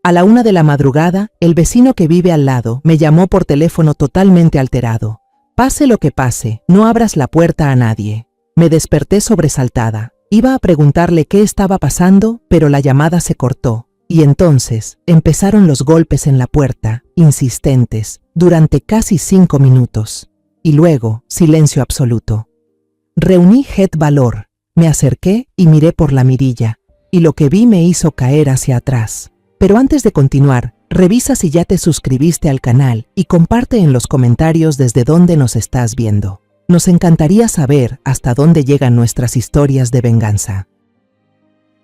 A la 1 de la madrugada, el vecino que vive al lado me llamó por teléfono totalmente alterado. Pase lo que pase, no abras la puerta a nadie. Me desperté sobresaltada. Iba a preguntarle qué estaba pasando, pero la llamada se cortó. Y entonces empezaron los golpes en la puerta, insistentes, durante casi 5 minutos. Y luego, silencio absoluto. Reuní valor. Me acerqué y miré por la mirilla, y lo que vi me hizo caer hacia atrás. Pero antes de continuar, revisa si ya te suscribiste al canal y comparte en los comentarios desde dónde nos estás viendo. Nos encantaría saber hasta dónde llegan nuestras historias de venganza.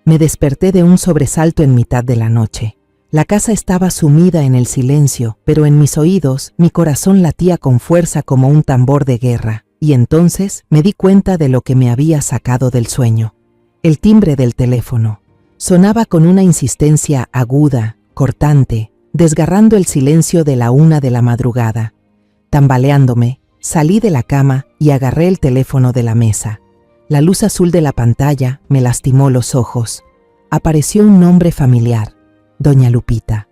Me desperté de un sobresalto en mitad de la noche. La casa estaba sumida en el silencio, pero en mis oídos mi corazón latía con fuerza como un tambor de guerra, y entonces me di cuenta de lo que me había sacado del sueño. El timbre del teléfono sonaba con una insistencia aguda, cortante, desgarrando el silencio de la 1 de la madrugada. Tambaleándome, salí de la cama y agarré el teléfono de la mesa. La luz azul de la pantalla me lastimó los ojos. Apareció un nombre familiar, Doña Lupita.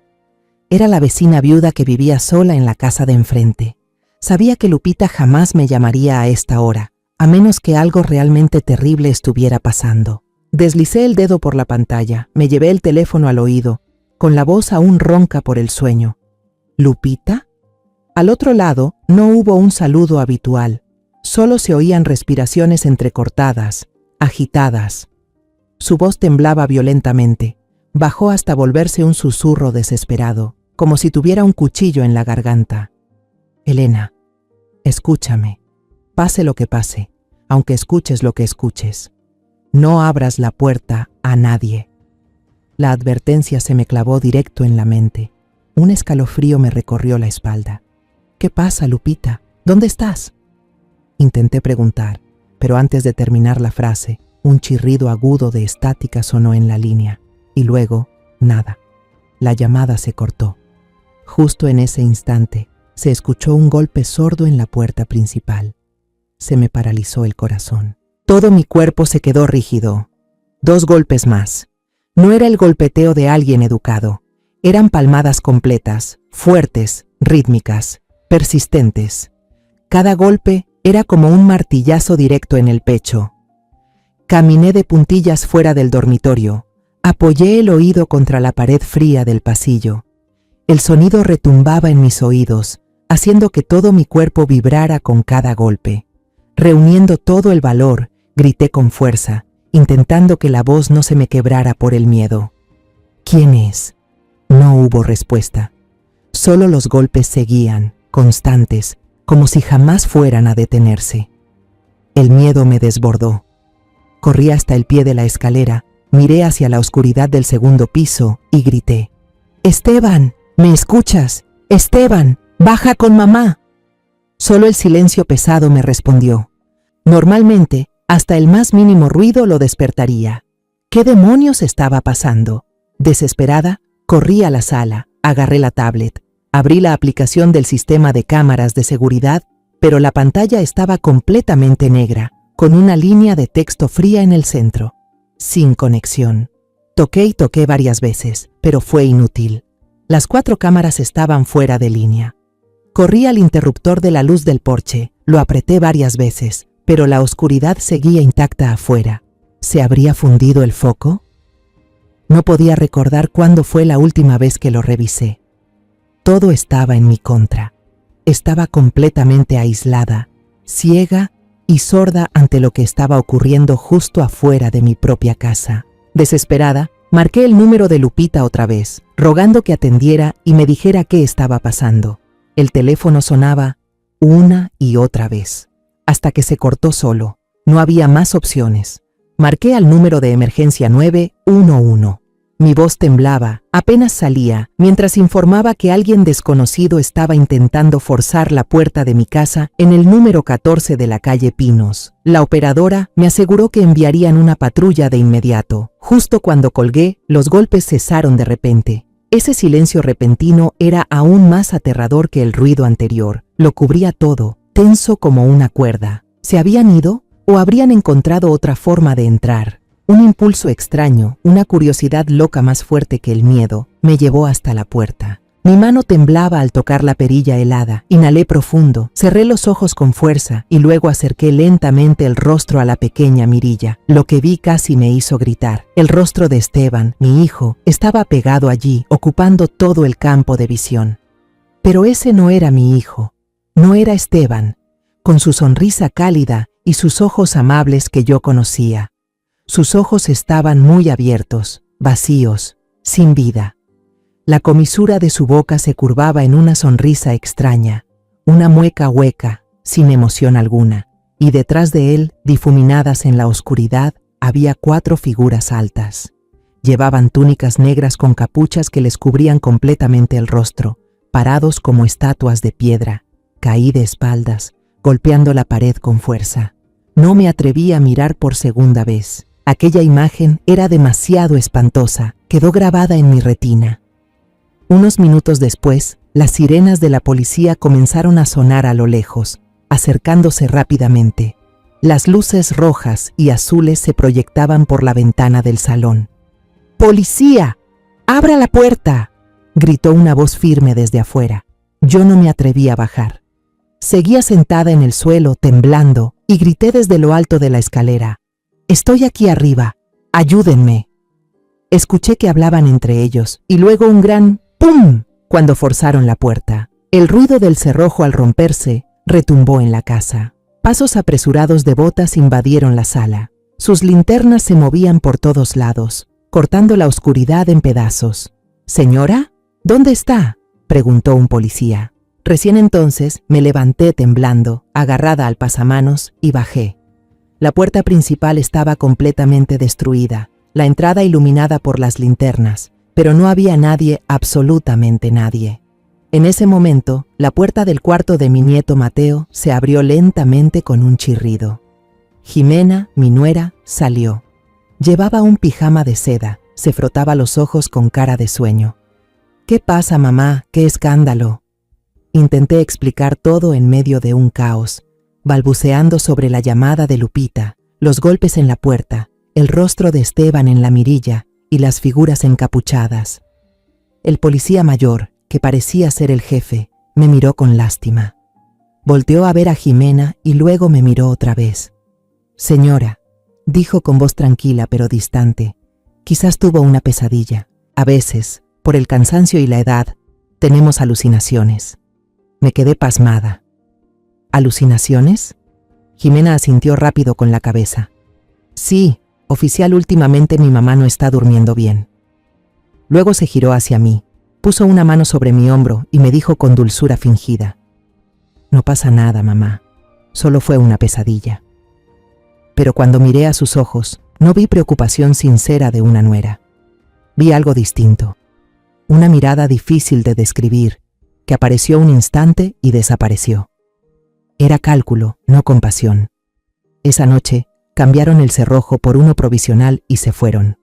Era la vecina viuda que vivía sola en la casa de enfrente. Sabía que Lupita jamás me llamaría a esta hora, a menos que algo realmente terrible estuviera pasando. Deslicé el dedo por la pantalla, me llevé el teléfono al oído, con la voz aún ronca por el sueño. ¿Lupita? Al otro lado no hubo un saludo habitual, solo se oían respiraciones entrecortadas, agitadas. Su voz temblaba violentamente, bajó hasta volverse un susurro desesperado, como si tuviera un cuchillo en la garganta. Elena, escúchame, pase lo que pase, aunque escuches lo que escuches. No abras la puerta a nadie. La advertencia se me clavó directo en la mente. Un escalofrío me recorrió la espalda. ¿Qué pasa, Lupita? ¿Dónde estás? Intenté preguntar, pero antes de terminar la frase, un chirrido agudo de estática sonó en la línea, y luego, nada. La llamada se cortó. Justo en ese instante, se escuchó un golpe sordo en la puerta principal. Se me paralizó el corazón. Todo mi cuerpo se quedó rígido. 2 golpes más. No era el golpeteo de alguien educado. Eran palmadas completas, fuertes, rítmicas, persistentes. Cada golpe era como un martillazo directo en el pecho. Caminé de puntillas fuera del dormitorio. Apoyé el oído contra la pared fría del pasillo. El sonido retumbaba en mis oídos, haciendo que todo mi cuerpo vibrara con cada golpe. Reuniendo todo el valor, grité con fuerza, intentando que la voz no se me quebrara por el miedo. ¿Quién es? No hubo respuesta. Solo los golpes seguían, constantes, como si jamás fueran a detenerse. El miedo me desbordó. Corrí hasta el pie de la escalera, miré hacia la oscuridad del 2º piso y grité. «Esteban, ¿me escuchas? Esteban, baja con mamá». Solo el silencio pesado me respondió. Normalmente, hasta el más mínimo ruido lo despertaría. ¿Qué demonios estaba pasando? Desesperada, corrí a la sala, agarré la tablet, abrí la aplicación del sistema de cámaras de seguridad, pero la pantalla estaba completamente negra, con una línea de texto fría en el centro. Sin conexión. Toqué y toqué varias veces, pero fue inútil. Las 4 cámaras estaban fuera de línea. Corrí al interruptor de la luz del porche, lo apreté varias veces, pero la oscuridad seguía intacta afuera. ¿Se habría fundido el foco? No podía recordar cuándo fue la última vez que lo revisé. Todo estaba en mi contra. Estaba completamente aislada, ciega y sorda ante lo que estaba ocurriendo justo afuera de mi propia casa. Desesperada, marqué el número de Lupita otra vez, rogando que atendiera y me dijera qué estaba pasando. El teléfono sonaba una y otra vez, hasta que se cortó solo. No había más opciones. Marqué al número de emergencia 911. Mi voz temblaba, apenas salía, mientras informaba que alguien desconocido estaba intentando forzar la puerta de mi casa en el número 14 de la calle Pinos. La operadora me aseguró que enviarían una patrulla de inmediato. Justo cuando colgué, los golpes cesaron de repente. Ese silencio repentino era aún más aterrador que el ruido anterior. Lo cubría todo, tenso como una cuerda. ¿Se habían ido o habrían encontrado otra forma de entrar? Un impulso extraño, una curiosidad loca más fuerte que el miedo, me llevó hasta la puerta. Mi mano temblaba al tocar la perilla helada. Inhalé profundo, cerré los ojos con fuerza y luego acerqué lentamente el rostro a la pequeña mirilla. Lo que vi casi me hizo gritar. El rostro de Esteban, mi hijo, estaba pegado allí, ocupando todo el campo de visión. Pero ese no era mi hijo, no era Esteban, con su sonrisa cálida y sus ojos amables que yo conocía. Sus ojos estaban muy abiertos, vacíos, sin vida. La comisura de su boca se curvaba en una sonrisa extraña, una mueca hueca, sin emoción alguna, y detrás de él, difuminadas en la oscuridad, había 4 figuras altas. Llevaban túnicas negras con capuchas que les cubrían completamente el rostro, parados como estatuas de piedra. Caí de espaldas, golpeando la pared con fuerza. No me atreví a mirar por segunda vez. Aquella imagen era demasiado espantosa, quedó grabada en mi retina. Unos minutos después, las sirenas de la policía comenzaron a sonar a lo lejos, acercándose rápidamente. Las luces rojas y azules se proyectaban por la ventana del salón. ¡Policía! ¡Abra la puerta!, gritó una voz firme desde afuera. Yo no me atreví a bajar. Seguía sentada en el suelo, temblando, y grité desde lo alto de la escalera. «Estoy aquí arriba. Ayúdenme». Escuché que hablaban entre ellos, y luego un gran ¡pum! Cuando forzaron la puerta. El ruido del cerrojo al romperse retumbó en la casa. Pasos apresurados de botas invadieron la sala. Sus linternas se movían por todos lados, cortando la oscuridad en pedazos. «¿Señora? ¿Dónde está?», preguntó un policía. Recién entonces me levanté temblando, agarrada al pasamanos, y bajé. La puerta principal estaba completamente destruida, la entrada iluminada por las linternas, pero no había nadie, absolutamente nadie. En ese momento, la puerta del cuarto de mi nieto Mateo se abrió lentamente con un chirrido. Jimena, mi nuera, salió. Llevaba un pijama de seda, se frotaba los ojos con cara de sueño. «¿Qué pasa, mamá? ¡Qué escándalo!». Intenté explicar todo en medio de un caos, balbuceando sobre la llamada de Lupita, los golpes en la puerta, el rostro de Esteban en la mirilla y las figuras encapuchadas. El policía mayor, que parecía ser el jefe, me miró con lástima. Volteó a ver a Jimena y luego me miró otra vez. «Señora», dijo con voz tranquila pero distante, «quizás tuvo una pesadilla. A veces, por el cansancio y la edad, tenemos alucinaciones». Me quedé pasmada. ¿Alucinaciones? Jimena asintió rápido con la cabeza. Sí, oficial, últimamente mi mamá no está durmiendo bien. Luego se giró hacia mí, puso una mano sobre mi hombro y me dijo con dulzura fingida. No pasa nada, mamá, solo fue una pesadilla. Pero cuando miré a sus ojos, no vi preocupación sincera de una nuera. Vi algo distinto, una mirada difícil de describir, que apareció un instante y desapareció. Era cálculo, no compasión. Esa noche cambiaron el cerrojo por uno provisional y se fueron.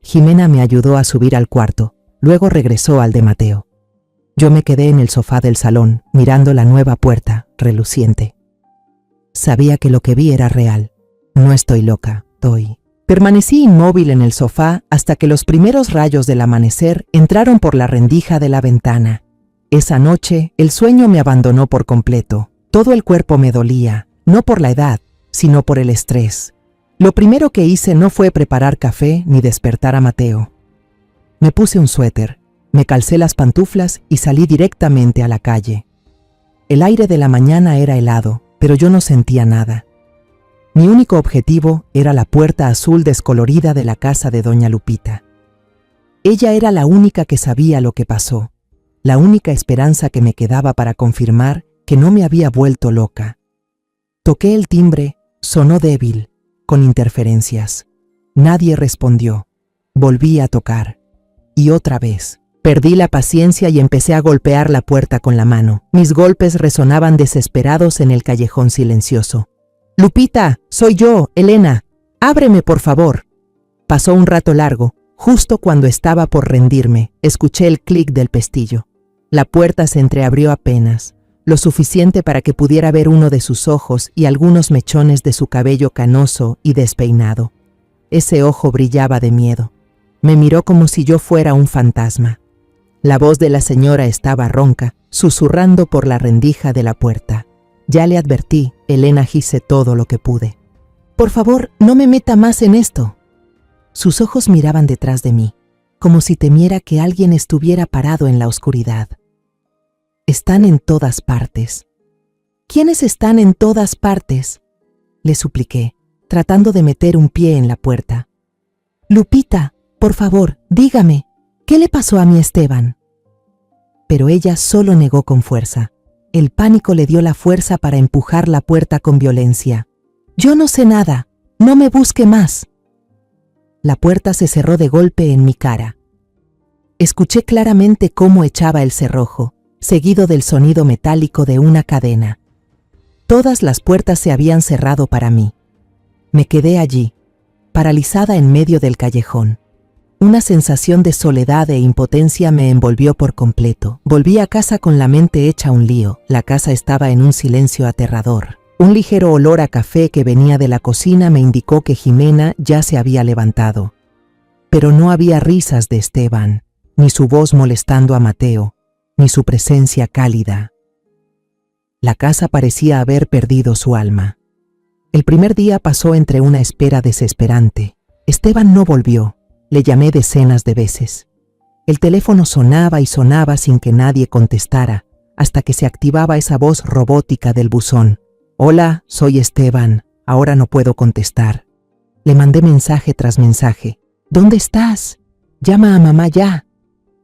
Jimena me ayudó a subir al cuarto, luego regresó al de Mateo. Yo me quedé en el sofá del salón, mirando la nueva puerta, reluciente. Sabía que lo que vi era real. No estoy loca, estoy. Permanecí inmóvil en el sofá hasta que los primeros rayos del amanecer entraron por la rendija de la ventana. Esa noche, el sueño me abandonó por completo. Todo el cuerpo me dolía, no por la edad, sino por el estrés. Lo primero que hice no fue preparar café ni despertar a Mateo. Me puse un suéter, me calcé las pantuflas y salí directamente a la calle. El aire de la mañana era helado, pero yo no sentía nada. Mi único objetivo era la puerta azul descolorida de la casa de doña Lupita. Ella era la única que sabía lo que pasó. La única esperanza que me quedaba para confirmar que no me había vuelto loca. Toqué el timbre, sonó débil, con interferencias. Nadie respondió. Volví a tocar. Y otra vez. Perdí la paciencia y empecé a golpear la puerta con la mano. Mis golpes resonaban desesperados en el callejón silencioso. «Lupita, soy yo, Elena. Ábreme, por favor». Pasó un rato largo. Justo cuando estaba por rendirme, escuché el clic del pestillo. La puerta se entreabrió apenas, lo suficiente para que pudiera ver uno de sus ojos y algunos mechones de su cabello canoso y despeinado. Ese ojo brillaba de miedo. Me miró como si yo fuera un fantasma. La voz de la señora estaba ronca, susurrando por la rendija de la puerta. Ya le advertí, Elena, hice todo lo que pude. Por favor, no me meta más en esto. Sus ojos miraban detrás de mí, como si temiera que alguien estuviera parado en la oscuridad. Están en todas partes. ¿Quiénes están en todas partes?, le supliqué, tratando de meter un pie en la puerta. Lupita, por favor, dígame, ¿qué le pasó a mi Esteban? Pero ella solo negó con fuerza. El pánico le dio la fuerza para empujar la puerta con violencia. Yo no sé nada, no me busque más. La puerta se cerró de golpe en mi cara. Escuché claramente cómo echaba el cerrojo, seguido del sonido metálico de una cadena. Todas las puertas se habían cerrado para mí. Me quedé allí, paralizada en medio del callejón. Una sensación de soledad e impotencia me envolvió por completo. Volví a casa con la mente hecha un lío. La casa estaba en un silencio aterrador. Un ligero olor a café que venía de la cocina me indicó que Jimena ya se había levantado. Pero no había risas de Esteban, ni su voz molestando a Mateo, ni su presencia cálida. La casa parecía haber perdido su alma. El primer día pasó entre una espera desesperante. Esteban no volvió. Le llamé decenas de veces. El teléfono sonaba y sonaba sin que nadie contestara, hasta que se activaba esa voz robótica del buzón. Hola, soy Esteban. Ahora no puedo contestar. Le mandé mensaje tras mensaje. ¿Dónde estás? Llama a mamá ya.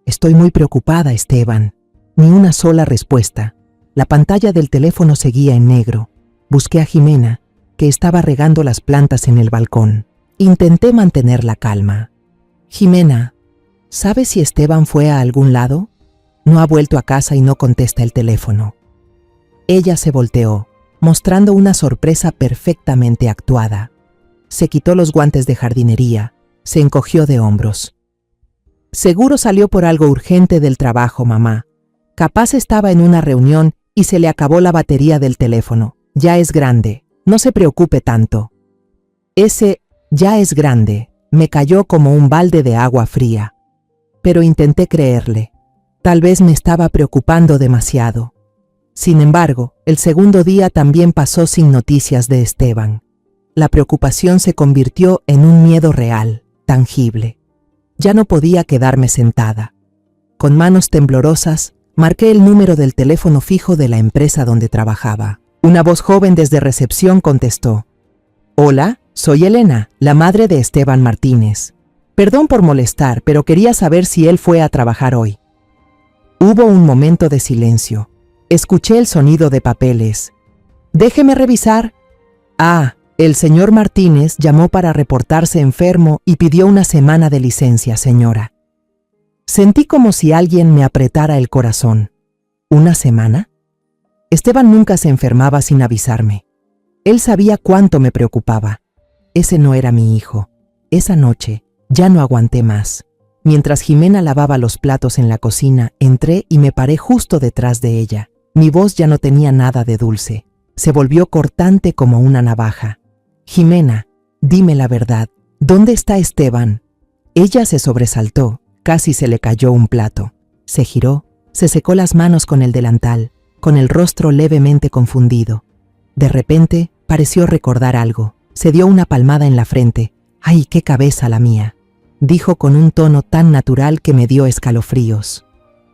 Estoy muy preocupada, Esteban. Ni una sola respuesta. La pantalla del teléfono seguía en negro. Busqué a Jimena, que estaba regando las plantas en el balcón. Intenté mantener la calma. Jimena, ¿sabes si Esteban fue a algún lado? No ha vuelto a casa y no contesta el teléfono. Ella se volteó, mostrando una sorpresa perfectamente actuada. Se quitó los guantes de jardinería, se encogió de hombros. Seguro salió por algo urgente del trabajo, mamá. Capaz estaba en una reunión y se le acabó la batería del teléfono. Ya es grande, no se preocupe tanto. Ese ya es grande me cayó como un balde de agua fría. Pero intenté creerle. Tal vez me estaba preocupando demasiado. Sin embargo, el segundo día también pasó sin noticias de Esteban. La preocupación se convirtió en un miedo real, tangible. Ya no podía quedarme sentada. Con manos temblorosas, marqué el número del teléfono fijo de la empresa donde trabajaba. Una voz joven desde recepción contestó. Hola, soy Elena, la madre de Esteban Martínez. Perdón por molestar, pero quería saber si él fue a trabajar hoy. Hubo un momento de silencio. Escuché el sonido de papeles. Déjeme revisar. Ah, el señor Martínez llamó para reportarse enfermo y pidió una semana de licencia, señora. Sentí como si alguien me apretara el corazón. ¿Una semana? Esteban nunca se enfermaba sin avisarme. Él sabía cuánto me preocupaba. Ese no era mi hijo. Esa noche ya no aguanté más. Mientras Jimena lavaba los platos en la cocina, entré y me paré justo detrás de ella. Mi voz ya no tenía nada de dulce. Se volvió cortante como una navaja. Jimena, dime la verdad. ¿Dónde está Esteban? Ella se sobresaltó. Casi se le cayó un plato. Se giró, se secó las manos con el delantal, con el rostro levemente confundido. De repente, pareció recordar algo. Se dio una palmada en la frente. ¡Ay, qué cabeza la mía!, dijo con un tono tan natural que me dio escalofríos.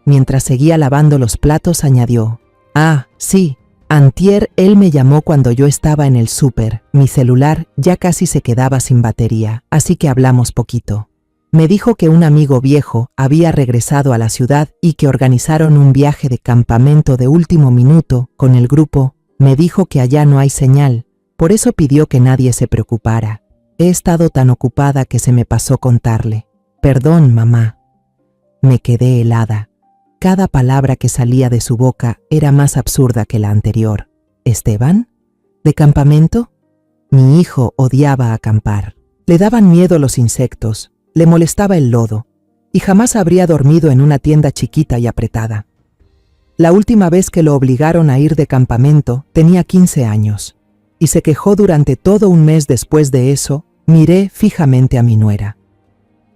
Mientras seguía lavando los platos, añadió. Ah, sí, antier él me llamó cuando yo estaba en el súper. Mi celular ya casi se quedaba sin batería, así que hablamos poquito. Me dijo que un amigo viejo había regresado a la ciudad y que organizaron un viaje de campamento de último minuto con el grupo. Me dijo que allá no hay señal, por eso pidió que nadie se preocupara. He estado tan ocupada que se me pasó contarle. Perdón, mamá. Me quedé helada. Cada palabra que salía de su boca era más absurda que la anterior. ¿Esteban? ¿De campamento? Mi hijo odiaba acampar. Le daban miedo los insectos, le molestaba el lodo, y jamás habría dormido en una tienda chiquita y apretada. La última vez que lo obligaron a ir de campamento tenía 15 años, y se quejó durante todo un mes después de eso. Miré fijamente a mi nuera.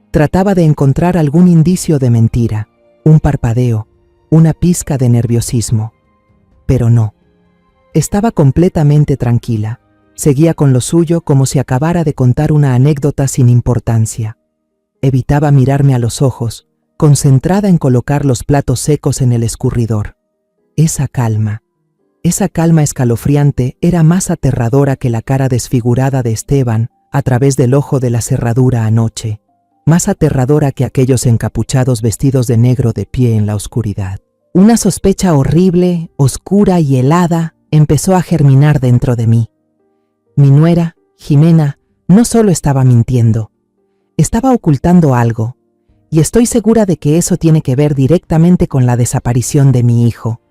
Trataba de encontrar algún indicio de mentira, un parpadeo, una pizca de nerviosismo. Pero no. Estaba completamente tranquila. Seguía con lo suyo como si acabara de contar una anécdota sin importancia. Evitaba mirarme a los ojos, concentrada en colocar los platos secos en el escurridor. Esa calma escalofriante era más aterradora que la cara desfigurada de Esteban a través del ojo de la cerradura anoche, más aterradora que aquellos encapuchados vestidos de negro de pie en la oscuridad. Una sospecha horrible, oscura y helada empezó a germinar dentro de mí. Mi nuera, Jimena, no solo estaba mintiendo, estaba ocultando algo, y estoy segura de que eso tiene que ver directamente con la desaparición de mi hijo.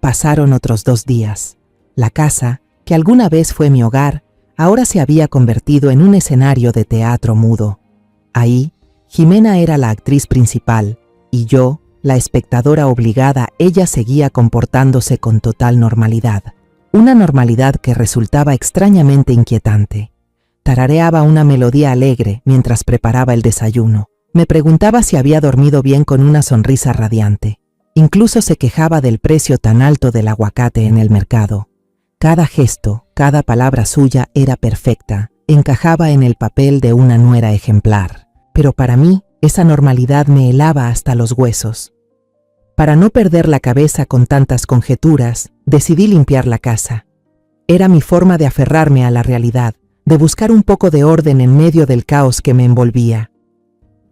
Pasaron otros 2 días. La casa, que alguna vez fue mi hogar, ahora se había convertido en un escenario de teatro mudo. Ahí, Jimena era la actriz principal, y yo, la espectadora obligada. Ella seguía comportándose con total normalidad. Una normalidad que resultaba extrañamente inquietante. Tarareaba una melodía alegre mientras preparaba el desayuno. Me preguntaba si había dormido bien con una sonrisa radiante. Incluso se quejaba del precio tan alto del aguacate en el mercado. Cada gesto, cada palabra suya era perfecta, encajaba en el papel de una nuera ejemplar. Pero para mí, esa normalidad me helaba hasta los huesos. Para no perder la cabeza con tantas conjeturas, decidí limpiar la casa. Era mi forma de aferrarme a la realidad, de buscar un poco de orden en medio del caos que me envolvía.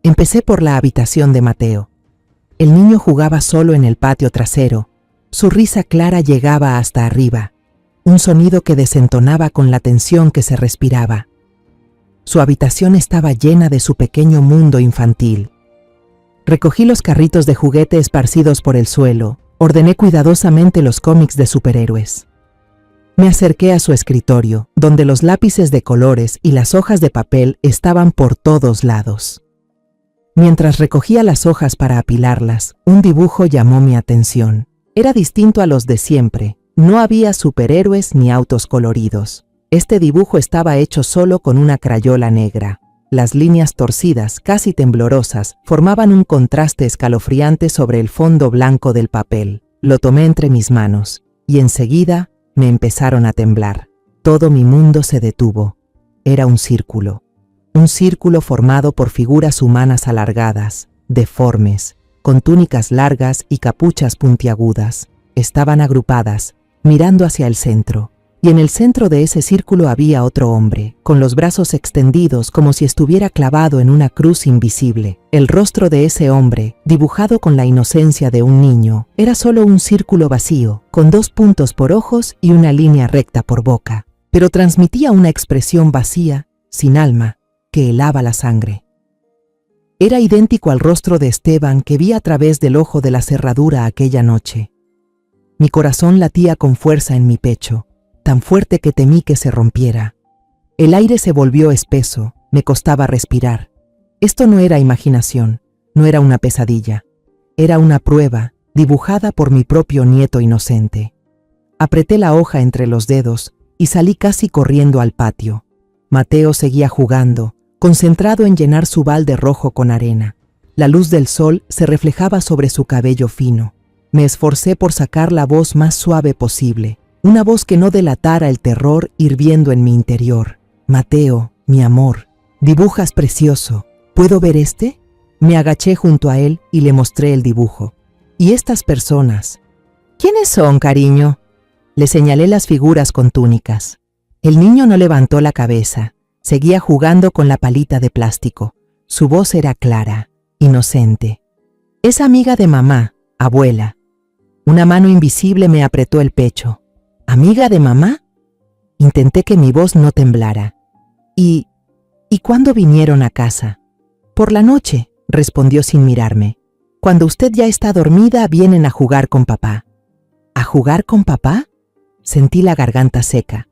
Empecé por la habitación de Mateo. El niño jugaba solo en el patio trasero. Su risa clara llegaba hasta arriba, un sonido que desentonaba con la tensión que se respiraba. Su habitación estaba llena de su pequeño mundo infantil. Recogí los carritos de juguete esparcidos por el suelo, ordené cuidadosamente los cómics de superhéroes. Me acerqué a su escritorio, donde los lápices de colores y las hojas de papel estaban por todos lados. Mientras recogía las hojas para apilarlas, un dibujo llamó mi atención. Era distinto a los de siempre. No había superhéroes ni autos coloridos. Este dibujo estaba hecho solo con una crayola negra. Las líneas torcidas, casi temblorosas, formaban un contraste escalofriante sobre el fondo blanco del papel. Lo tomé entre mis manos, y enseguida me empezaron a temblar. Todo mi mundo se detuvo. Era un círculo formado por figuras humanas alargadas, deformes, con túnicas largas y capuchas puntiagudas. Estaban agrupadas, mirando hacia el centro, y en el centro de ese círculo había otro hombre, con los brazos extendidos como si estuviera clavado en una cruz invisible. El rostro de ese hombre, dibujado con la inocencia de un niño, era solo un círculo vacío, con 2 puntos por ojos y una línea recta por boca, pero transmitía una expresión vacía, sin alma, que helaba la sangre. Era idéntico al rostro de Esteban que vi a través del ojo de la cerradura aquella noche. Mi corazón latía con fuerza en mi pecho, tan fuerte que temí que se rompiera. El aire se volvió espeso, me costaba respirar. Esto no era imaginación, no era una pesadilla. Era una prueba, dibujada por mi propio nieto inocente. Apreté la hoja entre los dedos y salí casi corriendo al patio. Mateo seguía jugando, concentrado en llenar su balde rojo con arena. La luz del sol se reflejaba sobre su cabello fino. Me esforcé por sacar la voz más suave posible, una voz que no delatara el terror hirviendo en mi interior. Mateo, mi amor, dibujas precioso. ¿Puedo ver este? Me agaché junto a él y le mostré el dibujo. ¿Y estas personas? ¿Quiénes son, cariño? Le señalé las figuras con túnicas. El niño no levantó la cabeza. Seguía jugando con la palita de plástico. Su voz era clara, inocente. Es amiga de mamá, abuela. Una mano invisible me apretó el pecho. ¿Amiga de mamá? Intenté que mi voz no temblara. ¿Y cuándo vinieron a casa? Por la noche, respondió sin mirarme. Cuando usted ya está dormida, vienen a jugar con papá. ¿A jugar con papá? Sentí la garganta seca.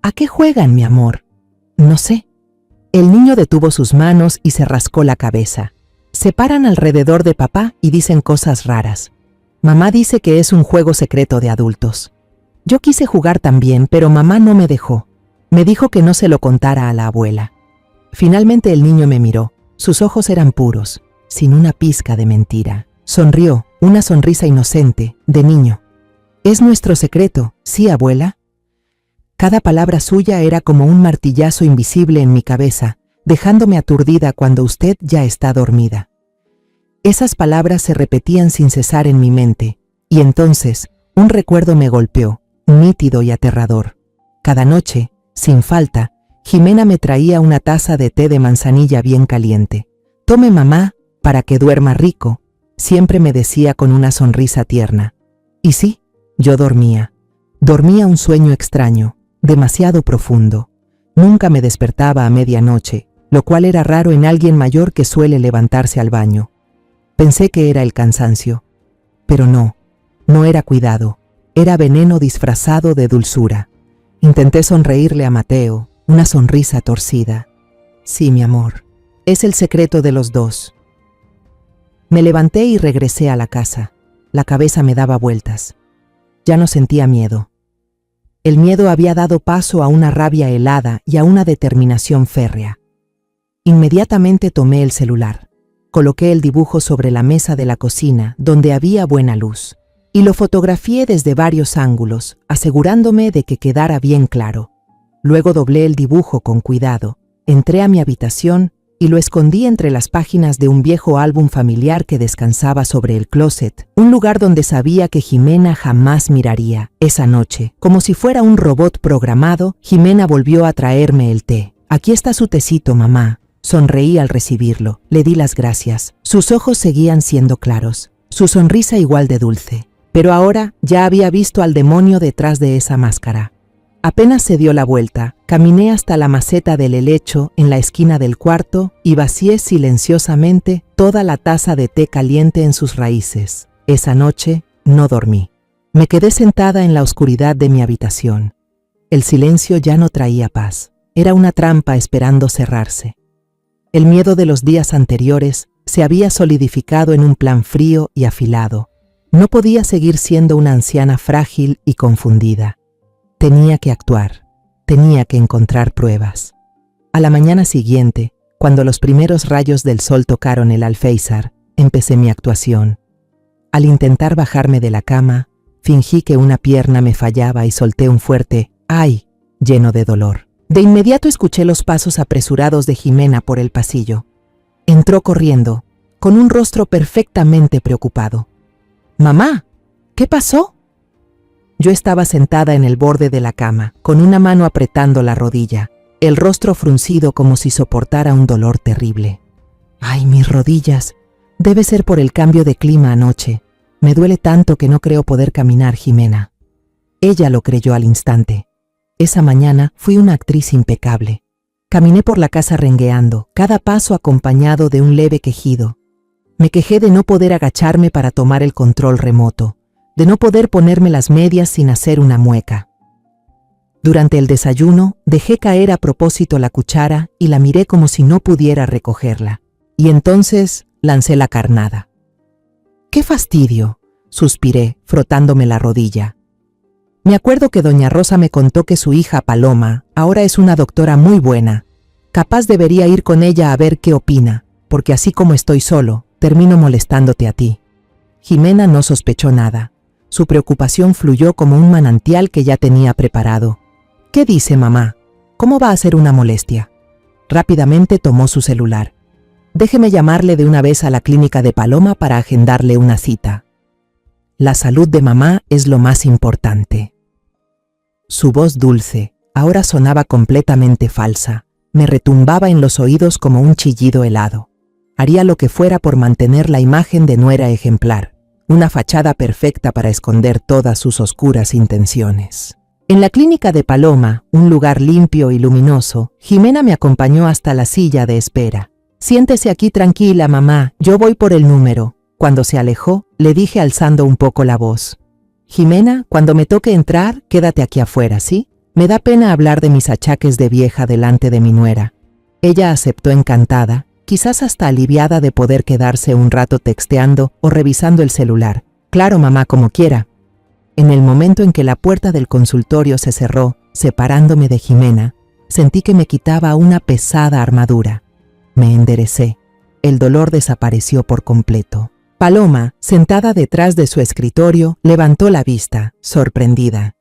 ¿A qué juegan, mi amor? No sé. El niño detuvo sus manos y se rascó la cabeza. Se paran alrededor de papá y dicen cosas raras. Mamá dice que es un juego secreto de adultos. Yo quise jugar también, pero mamá no me dejó. Me dijo que no se lo contara a la abuela. Finalmente el niño me miró. Sus ojos eran puros, sin una pizca de mentira. Sonrió, una sonrisa inocente, de niño. «¿Es nuestro secreto, sí, abuela?» Cada palabra suya era como un martillazo invisible en mi cabeza, dejándome aturdida cuando usted ya está dormida. Esas palabras se repetían sin cesar en mi mente, y entonces un recuerdo me golpeó, nítido y aterrador. Cada noche, sin falta, Jimena me traía una taza de té de manzanilla bien caliente. «Tome, mamá, para que duerma rico», siempre me decía con una sonrisa tierna. Y sí, yo dormía. Dormía un sueño extraño, demasiado profundo. Nunca me despertaba a medianoche, lo cual era raro en alguien mayor que suele levantarse al baño. Pensé que era el cansancio. Pero no era cuidado, era veneno disfrazado de dulzura. Intenté sonreírle a Mateo, una sonrisa torcida. «Sí, mi amor, es el secreto de los dos». Me levanté y regresé a la casa. La cabeza me daba vueltas. Ya no sentía miedo. El miedo había dado paso a una rabia helada y a una determinación férrea. Inmediatamente tomé el celular. Coloqué el dibujo sobre la mesa de la cocina, donde había buena luz, y lo fotografié desde varios ángulos, asegurándome de que quedara bien claro. Luego doblé el dibujo con cuidado, entré a mi habitación y lo escondí entre las páginas de un viejo álbum familiar que descansaba sobre el closet, un lugar donde sabía que Jimena jamás miraría. Esa noche, como si fuera un robot programado, Jimena volvió a traerme el té. «Aquí está su tecito, mamá». Sonreí al recibirlo, le di las gracias. Sus ojos seguían siendo claros, su sonrisa igual de dulce. Pero ahora ya había visto al demonio detrás de esa máscara. Apenas se dio la vuelta, caminé hasta la maceta del helecho en la esquina del cuarto y vacié silenciosamente toda la taza de té caliente en sus raíces. Esa noche no dormí. Me quedé sentada en la oscuridad de mi habitación. El silencio ya no traía paz. Era una trampa esperando cerrarse. El miedo de los días anteriores se había solidificado en un plan frío y afilado. No podía seguir siendo una anciana frágil y confundida. Tenía que actuar, tenía que encontrar pruebas. A la mañana siguiente, cuando los primeros rayos del sol tocaron el alféizar, empecé mi actuación. Al intentar bajarme de la cama, fingí que una pierna me fallaba y solté un fuerte «ay», lleno de dolor. De inmediato escuché los pasos apresurados de Jimena por el pasillo. Entró corriendo, con un rostro perfectamente preocupado. «Mamá, ¿qué pasó?» Yo estaba sentada en el borde de la cama, con una mano apretando la rodilla, el rostro fruncido como si soportara un dolor terrible. «Ay, mis rodillas. Debe ser por el cambio de clima anoche. Me duele tanto que no creo poder caminar, Jimena». Ella lo creyó al instante. Esa mañana fui una actriz impecable. Caminé por la casa rengueando, cada paso acompañado de un leve quejido. Me quejé de no poder agacharme para tomar el control remoto, de no poder ponerme las medias sin hacer una mueca. Durante el desayuno, dejé caer a propósito la cuchara y la miré como si no pudiera recogerla. Y entonces lancé la carnada. «¡Qué fastidio!», suspiré, frotándome la rodilla. Me acuerdo que doña Rosa me contó que su hija Paloma ahora es una doctora muy buena. Capaz debería ir con ella a ver qué opina, porque así como estoy solo, termino molestándote a ti». Jimena no sospechó nada. Su preocupación fluyó como un manantial que ya tenía preparado. «¿Qué dice mamá? ¿Cómo va a ser una molestia?». Rápidamente tomó su celular. «Déjeme llamarle de una vez a la clínica de Paloma para agendarle una cita. La salud de mamá es lo más importante». Su voz dulce ahora sonaba completamente falsa. Me retumbaba en los oídos como un chillido helado. Haría lo que fuera por mantener la imagen de nuera ejemplar, una fachada perfecta para esconder todas sus oscuras intenciones. En la clínica de Paloma, un lugar limpio y luminoso, Jimena me acompañó hasta la silla de espera. «Siéntese aquí tranquila, mamá, yo voy por el número». Cuando se alejó, le dije alzando un poco la voz: «Jimena, cuando me toque entrar, quédate aquí afuera, ¿sí? Me da pena hablar de mis achaques de vieja delante de mi nuera». Ella aceptó encantada, quizás hasta aliviada de poder quedarse un rato texteando o revisando el celular. «Claro, mamá, como quiera». En el momento en que la puerta del consultorio se cerró, separándome de Jimena, sentí que me quitaba una pesada armadura. Me enderecé. El dolor desapareció por completo. Paloma, sentada detrás de su escritorio, levantó la vista, sorprendida.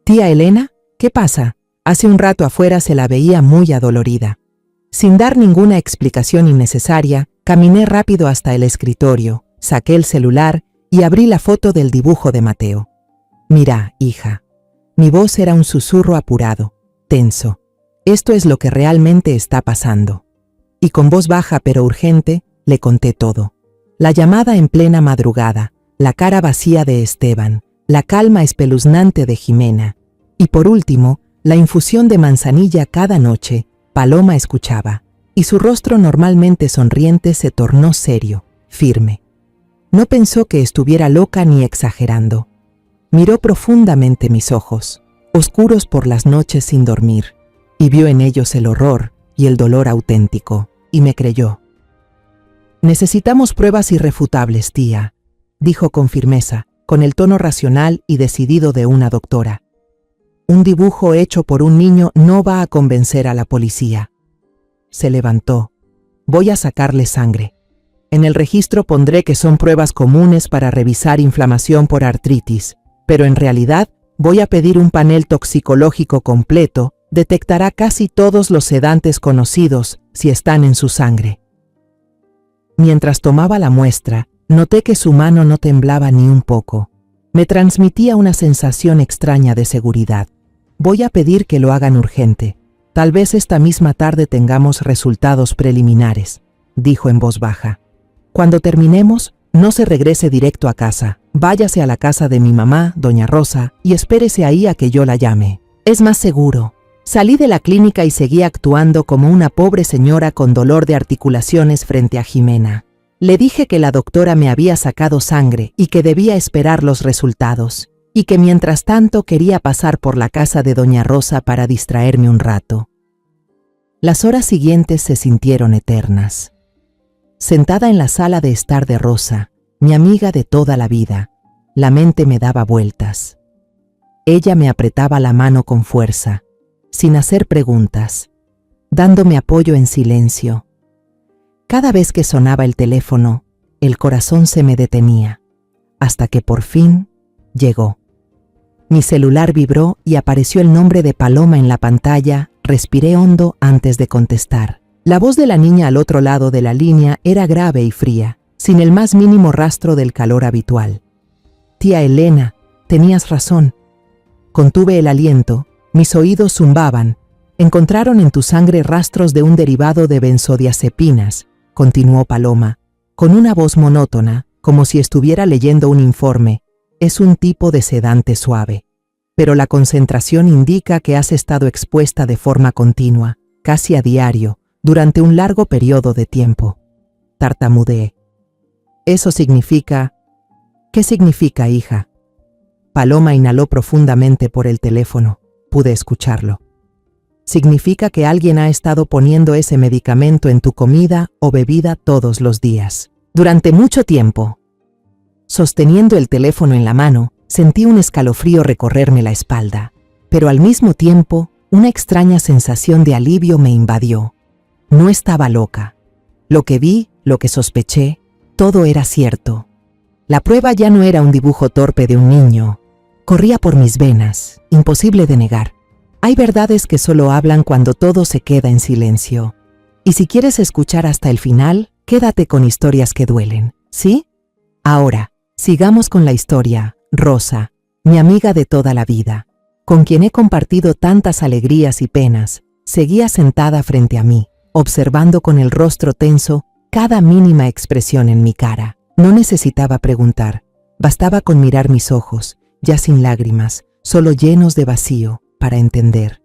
«Tía Elena, ¿qué pasa?». Hace un rato afuera se la veía muy adolorida. Sin dar ninguna explicación innecesaria, caminé rápido hasta el escritorio, saqué el celular y abrí la foto del dibujo de Mateo. «Mira, hija». Mi voz era un susurro apurado, tenso. «Esto es lo que realmente está pasando». Y con voz baja pero urgente, le conté todo. La llamada en plena madrugada, la cara vacía de Esteban, la calma espeluznante de Jimena, y por último, la infusión de manzanilla cada noche. Paloma escuchaba, y su rostro normalmente sonriente se tornó serio, firme. No pensó que estuviera loca ni exagerando. Miró profundamente mis ojos, oscuros por las noches sin dormir, y vio en ellos el horror y el dolor auténtico, y me creyó. «Necesitamos pruebas irrefutables, tía», dijo con firmeza, con el tono racional y decidido de una doctora. «Un dibujo hecho por un niño no va a convencer a la policía». Se levantó. «Voy a sacarle sangre. En el registro pondré que son pruebas comunes para revisar inflamación por artritis, pero en realidad voy a pedir un panel toxicológico completo. Detectará casi todos los sedantes conocidos si están en su sangre». Mientras tomaba la muestra, noté que su mano no temblaba ni un poco. Me transmitía una sensación extraña de seguridad. «Voy a pedir que lo hagan urgente. Tal vez esta misma tarde tengamos resultados preliminares», dijo en voz baja. «Cuando terminemos, no se regrese directo a casa. Váyase a la casa de mi mamá, doña Rosa, y espérese ahí a que yo la llame. Es más seguro». Salí de la clínica y seguí actuando como una pobre señora con dolor de articulaciones frente a Jimena. Le dije que la doctora me había sacado sangre y que debía esperar los resultados, y que mientras tanto quería pasar por la casa de doña Rosa para distraerme un rato. Las horas siguientes se sintieron eternas. Sentada en la sala de estar de Rosa, mi amiga de toda la vida, la mente me daba vueltas. Ella me apretaba la mano con fuerza, sin hacer preguntas, dándome apoyo en silencio. Cada vez que sonaba el teléfono, el corazón se me detenía, hasta que por fin llegó. Mi celular vibró y apareció el nombre de Paloma en la pantalla. Respiré hondo antes de contestar. La voz de la niña al otro lado de la línea era grave y fría, sin el más mínimo rastro del calor habitual. «Tía Elena, tenías razón». Contuve el aliento. Mis oídos zumbaban. «Encontraron en tu sangre rastros de un derivado de benzodiazepinas», continuó Paloma, con una voz monótona, como si estuviera leyendo un informe. «Es un tipo de sedante suave, pero la concentración indica que has estado expuesta de forma continua, casi a diario, durante un largo periodo de tiempo». Tartamudeé. «Eso significa…». «¿Qué significa, hija?». Paloma inhaló profundamente por el teléfono. Pude escucharlo. «Significa que alguien ha estado poniendo ese medicamento en tu comida o bebida todos los días, durante mucho tiempo». Sosteniendo el teléfono en la mano, sentí un escalofrío recorrerme la espalda, pero al mismo tiempo, una extraña sensación de alivio me invadió. No estaba loca. Lo que vi, lo que sospeché, todo era cierto. La prueba ya no era un dibujo torpe de un niño. Corría por mis venas, imposible de negar. Hay verdades que solo hablan cuando todo se queda en silencio. Y si quieres escuchar hasta el final, quédate con historias que duelen, ¿sí? Ahora, sigamos con la historia. Rosa, mi amiga de toda la vida, con quien he compartido tantas alegrías y penas, seguía sentada frente a mí, observando con el rostro tenso cada mínima expresión en mi cara. No necesitaba preguntar, bastaba con mirar mis ojos, ya sin lágrimas, solo llenos de vacío, para entender.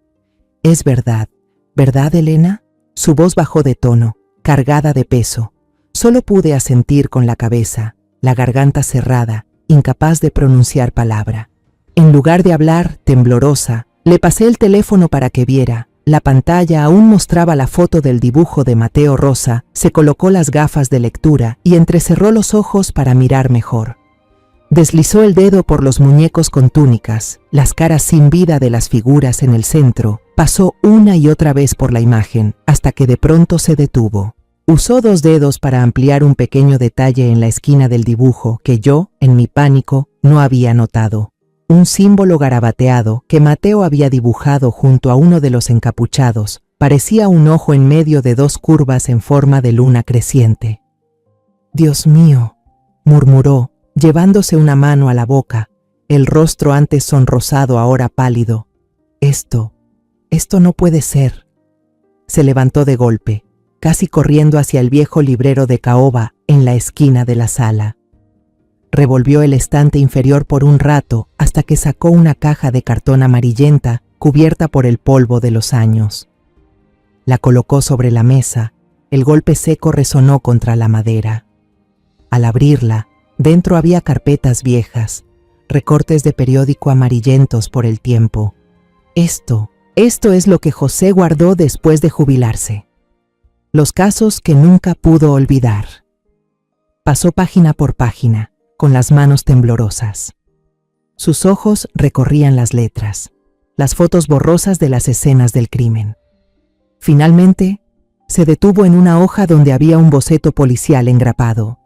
«Es verdad, ¿verdad, Elena?». Su voz bajó de tono, cargada de peso. Solo pude asentir con la cabeza, la garganta cerrada, incapaz de pronunciar palabra. En lugar de hablar, temblorosa, le pasé el teléfono para que viera. La pantalla aún mostraba la foto del dibujo de Mateo Rosa. Se colocó las gafas de lectura y entrecerró los ojos para mirar mejor. Deslizó el dedo por los muñecos con túnicas, las caras sin vida de las figuras en el centro, pasó una y otra vez por la imagen, hasta que de pronto se detuvo. Usó 2 dedos para ampliar un pequeño detalle en la esquina del dibujo que yo, en mi pánico, no había notado. Un símbolo garabateado que Mateo había dibujado junto a uno de los encapuchados, parecía un ojo en medio de 2 curvas en forma de luna creciente. «Dios mío», murmuró, llevándose una mano a la boca, el rostro antes sonrosado ahora pálido. Esto no puede ser». Se levantó de golpe, casi corriendo hacia el viejo librero de caoba en la esquina de la sala. Revolvió el estante inferior por un rato hasta que sacó una caja de cartón amarillenta cubierta por el polvo de los años. La colocó sobre la mesa, el golpe seco resonó contra la madera. Al abrirla, dentro había carpetas viejas, recortes de periódico amarillentos por el tiempo. Esto es lo que José guardó después de jubilarse. Los casos que nunca pudo olvidar. Pasó página por página, con las manos temblorosas. Sus ojos recorrían las letras, las fotos borrosas de las escenas del crimen. Finalmente, se detuvo en una hoja donde había un boceto policial engrapado.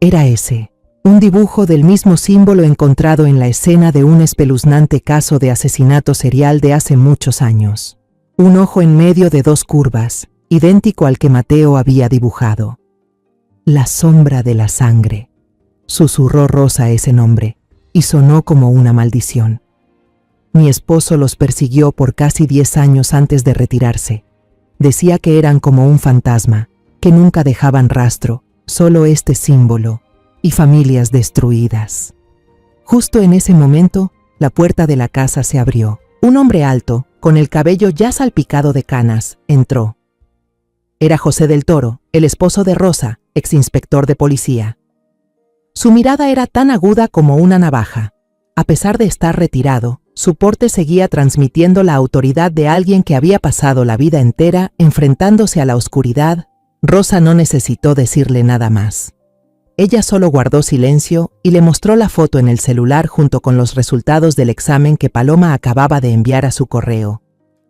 Era ese, un dibujo del mismo símbolo encontrado en la escena de un espeluznante caso de asesinato serial de hace muchos años. Un ojo en medio de 2 curvas, idéntico al que Mateo había dibujado. La sombra de la sangre. Susurró Rosa ese nombre, y sonó como una maldición. Mi esposo los persiguió por casi 10 años antes de retirarse. Decía que eran como un fantasma, que nunca dejaban rastro, solo este símbolo, y familias destruidas. Justo en ese momento, la puerta de la casa se abrió. Un hombre alto, con el cabello ya salpicado de canas, entró. Era José del Toro, el esposo de Rosa, exinspector de policía. Su mirada era tan aguda como una navaja. A pesar de estar retirado, su porte seguía transmitiendo la autoridad de alguien que había pasado la vida entera enfrentándose a la oscuridad. Rosa no necesitó decirle nada más. Ella solo guardó silencio y le mostró la foto en el celular junto con los resultados del examen que Paloma acababa de enviar a su correo.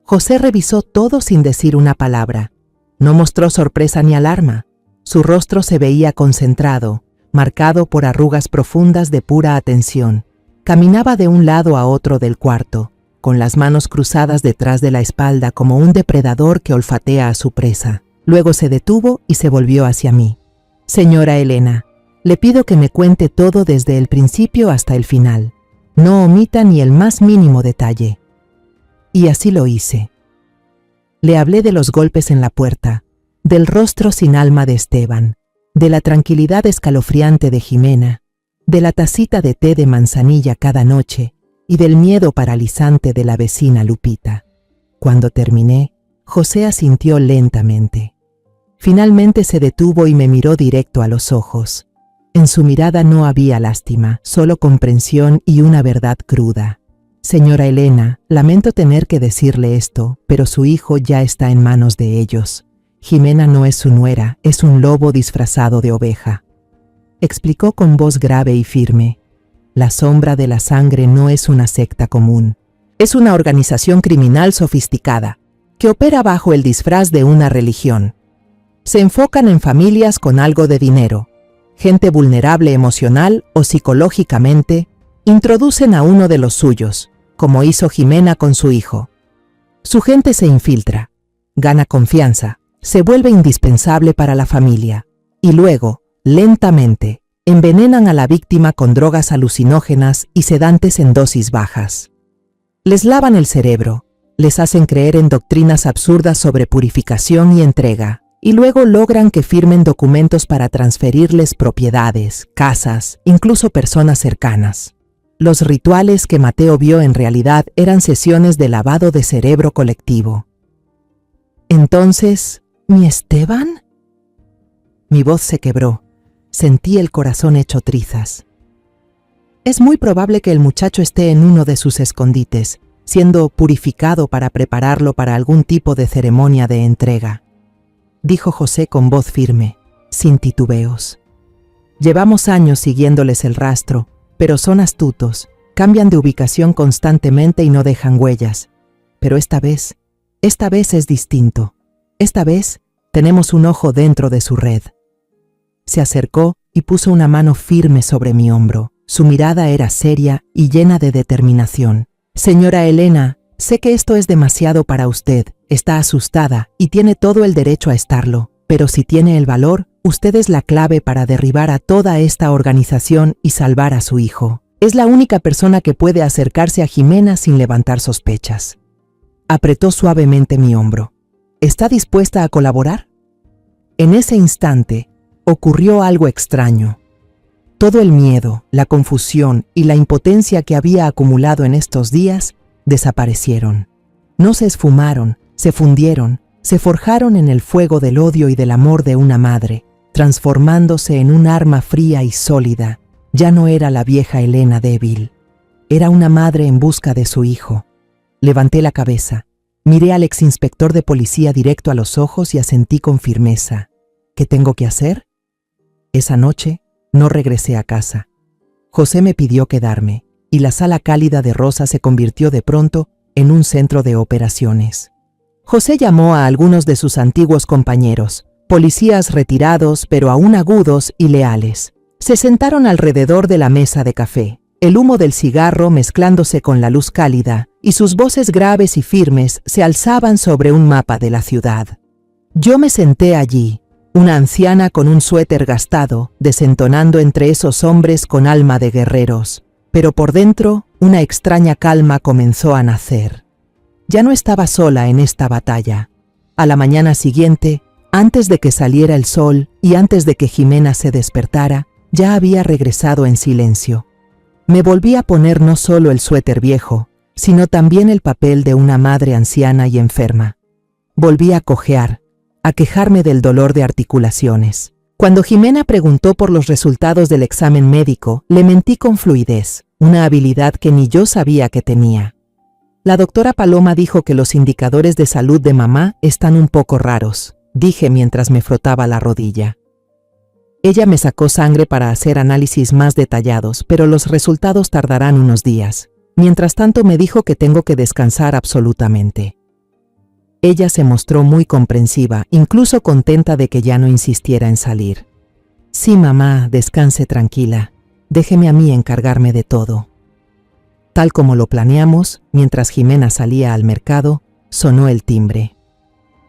José revisó todo sin decir una palabra. No mostró sorpresa ni alarma. Su rostro se veía concentrado, marcado por arrugas profundas de pura atención. Caminaba de un lado a otro del cuarto, con las manos cruzadas detrás de la espalda como un depredador que olfatea a su presa. Luego se detuvo y se volvió hacia mí. «Señora Elena, le pido que me cuente todo desde el principio hasta el final. No omita ni el más mínimo detalle». Y así lo hice. Le hablé de los golpes en la puerta, del rostro sin alma de Esteban, de la tranquilidad escalofriante de Jimena, de la tacita de té de manzanilla cada noche y del miedo paralizante de la vecina Lupita. Cuando terminé, José asintió lentamente. Finalmente se detuvo y me miró directo a los ojos. En su mirada no había lástima, solo comprensión y una verdad cruda. «Señora Elena, lamento tener que decirle esto, pero su hijo ya está en manos de ellos. Jimena no es su nuera, es un lobo disfrazado de oveja», explicó con voz grave y firme. «La sombra de la sangre no es una secta común. Es una organización criminal sofisticada, que opera bajo el disfraz de una religión. Se enfocan en familias con algo de dinero, gente vulnerable emocional o psicológicamente, introducen a uno de los suyos, como hizo Jimena con su hijo. Su gente se infiltra, gana confianza, se vuelve indispensable para la familia, y luego, lentamente, envenenan a la víctima con drogas alucinógenas y sedantes en dosis bajas. Les lavan el cerebro, les hacen creer en doctrinas absurdas sobre purificación y entrega, y luego logran que firmen documentos para transferirles propiedades, casas, incluso personas cercanas. Los rituales que Mateo vio en realidad eran sesiones de lavado de cerebro colectivo. Entonces, ¿mi Esteban? Mi voz se quebró. Sentí el corazón hecho trizas. Es muy probable que el muchacho esté en uno de sus escondites, siendo purificado para prepararlo para algún tipo de ceremonia de entrega, dijo José con voz firme, sin titubeos. Llevamos años siguiéndoles el rastro, pero son astutos, cambian de ubicación constantemente y no dejan huellas. Pero esta vez es distinto. Esta vez tenemos un ojo dentro de su red. Se acercó y puso una mano firme sobre mi hombro. Su mirada era seria y llena de determinación. Señora Elena, sé que esto es demasiado para usted. Está asustada y tiene todo el derecho a estarlo. Pero si tiene el valor, usted es la clave para derribar a toda esta organización y salvar a su hijo. Es la única persona que puede acercarse a Jimena sin levantar sospechas. Apretó suavemente mi hombro. ¿Está dispuesta a colaborar? En ese instante, ocurrió algo extraño. Todo el miedo, la confusión y la impotencia que había acumulado en estos días desaparecieron. No se esfumaron, se fundieron, se forjaron en el fuego del odio y del amor de una madre, transformándose en un arma fría y sólida. Ya no era la vieja Elena débil. Era una madre en busca de su hijo. Levanté la cabeza, miré al exinspector de policía directo a los ojos y asentí con firmeza. ¿Qué tengo que hacer? Esa noche no regresé a casa. José me pidió quedarme, y la sala cálida de Rosa se convirtió de pronto en un centro de operaciones. José llamó a algunos de sus antiguos compañeros, policías retirados pero aún agudos y leales. Se sentaron alrededor de la mesa de café, el humo del cigarro mezclándose con la luz cálida, y sus voces graves y firmes se alzaban sobre un mapa de la ciudad. Yo me senté allí, una anciana con un suéter gastado, desentonando entre esos hombres con alma de guerreros. Pero por dentro, una extraña calma comenzó a nacer. Ya no estaba sola en esta batalla. A la mañana siguiente, antes de que saliera el sol y antes de que Jimena se despertara, ya había regresado en silencio. Me volví a poner no solo el suéter viejo, sino también el papel de una madre anciana y enferma. Volví a cojear, a quejarme del dolor de articulaciones. Cuando Jimena preguntó por los resultados del examen médico, le mentí con fluidez, una habilidad que ni yo sabía que tenía. La doctora Paloma dijo que los indicadores de salud de mamá están un poco raros, dije mientras me frotaba la rodilla. Ella me sacó sangre para hacer análisis más detallados, pero los resultados tardarán unos días. Mientras tanto me dijo que tengo que descansar absolutamente. Ella se mostró muy comprensiva, incluso contenta de que ya no insistiera en salir. Sí, mamá, descanse tranquila. Déjeme a mí encargarme de todo. Tal como lo planeamos, mientras Jimena salía al mercado, sonó el timbre.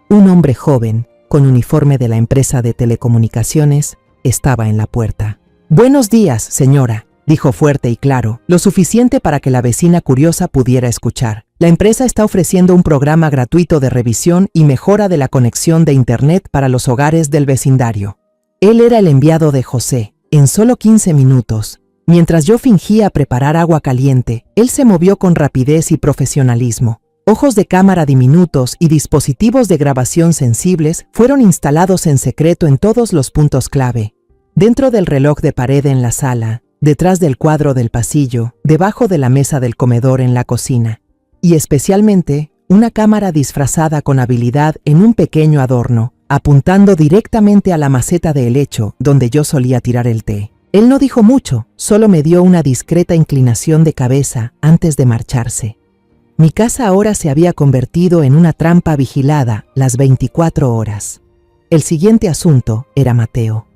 Un hombre joven, con uniforme de la empresa de telecomunicaciones, estaba en la puerta. «Buenos días, señora», dijo fuerte y claro, lo suficiente para que la vecina curiosa pudiera escuchar. La empresa está ofreciendo un programa gratuito de revisión y mejora de la conexión de Internet para los hogares del vecindario. Él era el enviado de José. En solo 15 minutos, mientras yo fingía preparar agua caliente, él se movió con rapidez y profesionalismo. Ojos de cámara diminutos y dispositivos de grabación sensibles fueron instalados en secreto en todos los puntos clave. Dentro del reloj de pared en la sala, detrás del cuadro del pasillo, debajo de la mesa del comedor en la cocina. Y especialmente, una cámara disfrazada con habilidad en un pequeño adorno, apuntando directamente a la maceta de helecho donde yo solía tirar el té. Él no dijo mucho, solo me dio una discreta inclinación de cabeza antes de marcharse. Mi casa ahora se había convertido en una trampa vigilada las 24 horas. El siguiente asunto era Mateo.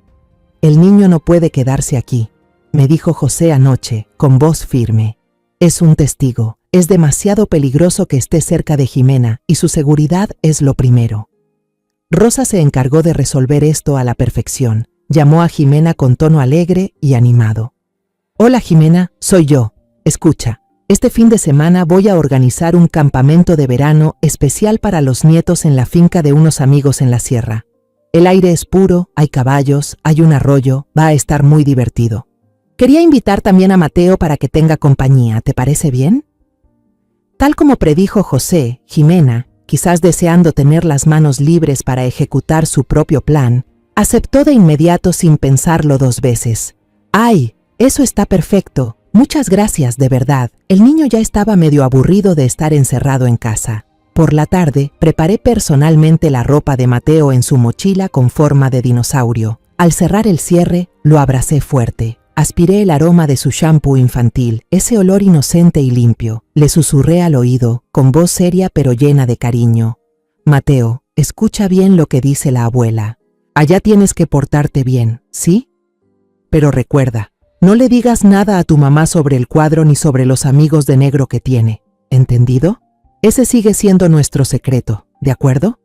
«El niño no puede quedarse aquí», me dijo José anoche, con voz firme. «Es un testigo. Es demasiado peligroso que esté cerca de Jimena y su seguridad es lo primero». Rosa se encargó de resolver esto a la perfección. Llamó a Jimena con tono alegre y animado. «Hola Jimena, soy yo. Escucha, este fin de semana voy a organizar un campamento de verano especial para los nietos en la finca de unos amigos en la sierra. El aire es puro, hay caballos, hay un arroyo, va a estar muy divertido. Quería invitar también a Mateo para que tenga compañía, ¿te parece bien?» Tal como predijo José, Jimena, quizás deseando tener las manos libres para ejecutar su propio plan, aceptó de inmediato sin pensarlo 2 veces. «Ay, eso está perfecto. Muchas gracias, de verdad». El niño ya estaba medio aburrido de estar encerrado en casa. Por la tarde, preparé personalmente la ropa de Mateo en su mochila con forma de dinosaurio. Al cerrar el cierre, lo abracé fuerte. Aspiré el aroma de su shampoo infantil, ese olor inocente y limpio. Le susurré al oído, con voz seria pero llena de cariño. Mateo, escucha bien lo que dice la abuela. Allá tienes que portarte bien, ¿sí? Pero recuerda, no le digas nada a tu mamá sobre el cuadro ni sobre los amigos de negro que tiene. ¿Entendido? Ese sigue siendo nuestro secreto, ¿de acuerdo?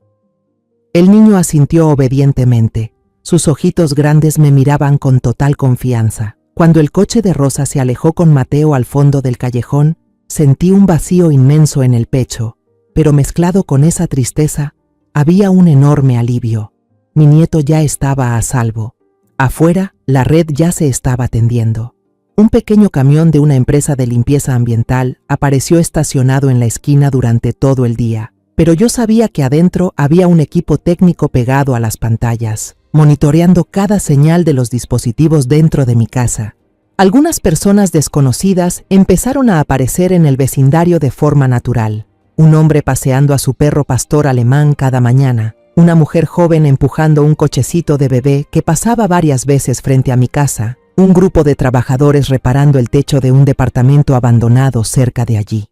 El niño asintió obedientemente. Sus ojitos grandes me miraban con total confianza. Cuando el coche de Rosa se alejó con Mateo al fondo del callejón, sentí un vacío inmenso en el pecho, pero mezclado con esa tristeza, había un enorme alivio. Mi nieto ya estaba a salvo. Afuera, la red ya se estaba tendiendo. Un pequeño camión de una empresa de limpieza ambiental apareció estacionado en la esquina durante todo el día, pero yo sabía que adentro había un equipo técnico pegado a las pantallas, monitoreando cada señal de los dispositivos dentro de mi casa. Algunas personas desconocidas empezaron a aparecer en el vecindario de forma natural. Un hombre paseando a su perro pastor alemán cada mañana, una mujer joven empujando un cochecito de bebé que pasaba varias veces frente a mi casa, un grupo de trabajadores reparando el techo de un departamento abandonado cerca de allí.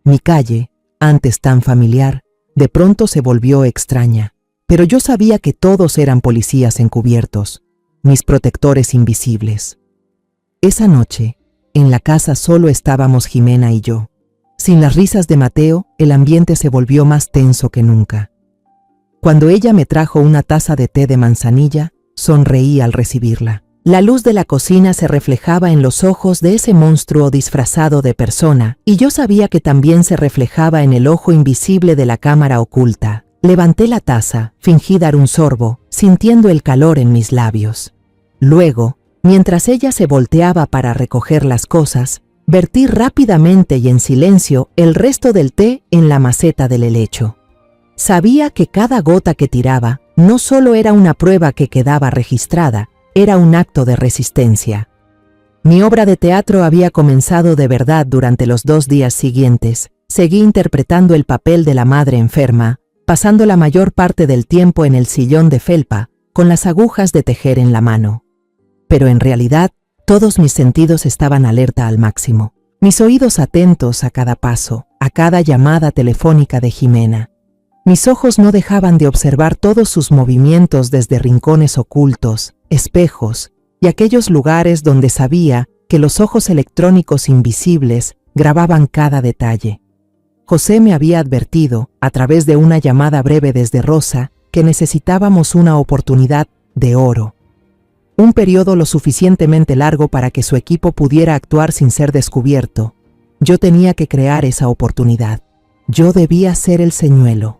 Mi calle, antes tan familiar, de pronto se volvió extraña. Pero yo sabía que todos eran policías encubiertos, mis protectores invisibles. Esa noche, en la casa solo estábamos Jimena y yo. Sin las risas de Mateo, el ambiente se volvió más tenso que nunca. Cuando ella me trajo una taza de té de manzanilla, sonreí al recibirla. La luz de la cocina se reflejaba en los ojos de ese monstruo disfrazado de persona, y yo sabía que también se reflejaba en el ojo invisible de la cámara oculta. Levanté la taza, fingí dar un sorbo, sintiendo el calor en mis labios. Luego, mientras ella se volteaba para recoger las cosas, vertí rápidamente y en silencio el resto del té en la maceta del helecho. Sabía que cada gota que tiraba no solo era una prueba que quedaba registrada, era un acto de resistencia. Mi obra de teatro había comenzado de verdad durante los 2 días siguientes. Seguí interpretando el papel de la madre enferma, pasando la mayor parte del tiempo en el sillón de felpa, con las agujas de tejer en la mano. Pero en realidad, todos mis sentidos estaban alerta al máximo. Mis oídos atentos a cada paso, a cada llamada telefónica de Jimena. Mis ojos no dejaban de observar todos sus movimientos desde rincones ocultos, espejos y aquellos lugares donde sabía que los ojos electrónicos invisibles grababan cada detalle. José me había advertido, a través de una llamada breve desde Rosa, que necesitábamos una oportunidad de oro. Un periodo lo suficientemente largo para que su equipo pudiera actuar sin ser descubierto. Yo tenía que crear esa oportunidad. Yo debía ser el señuelo.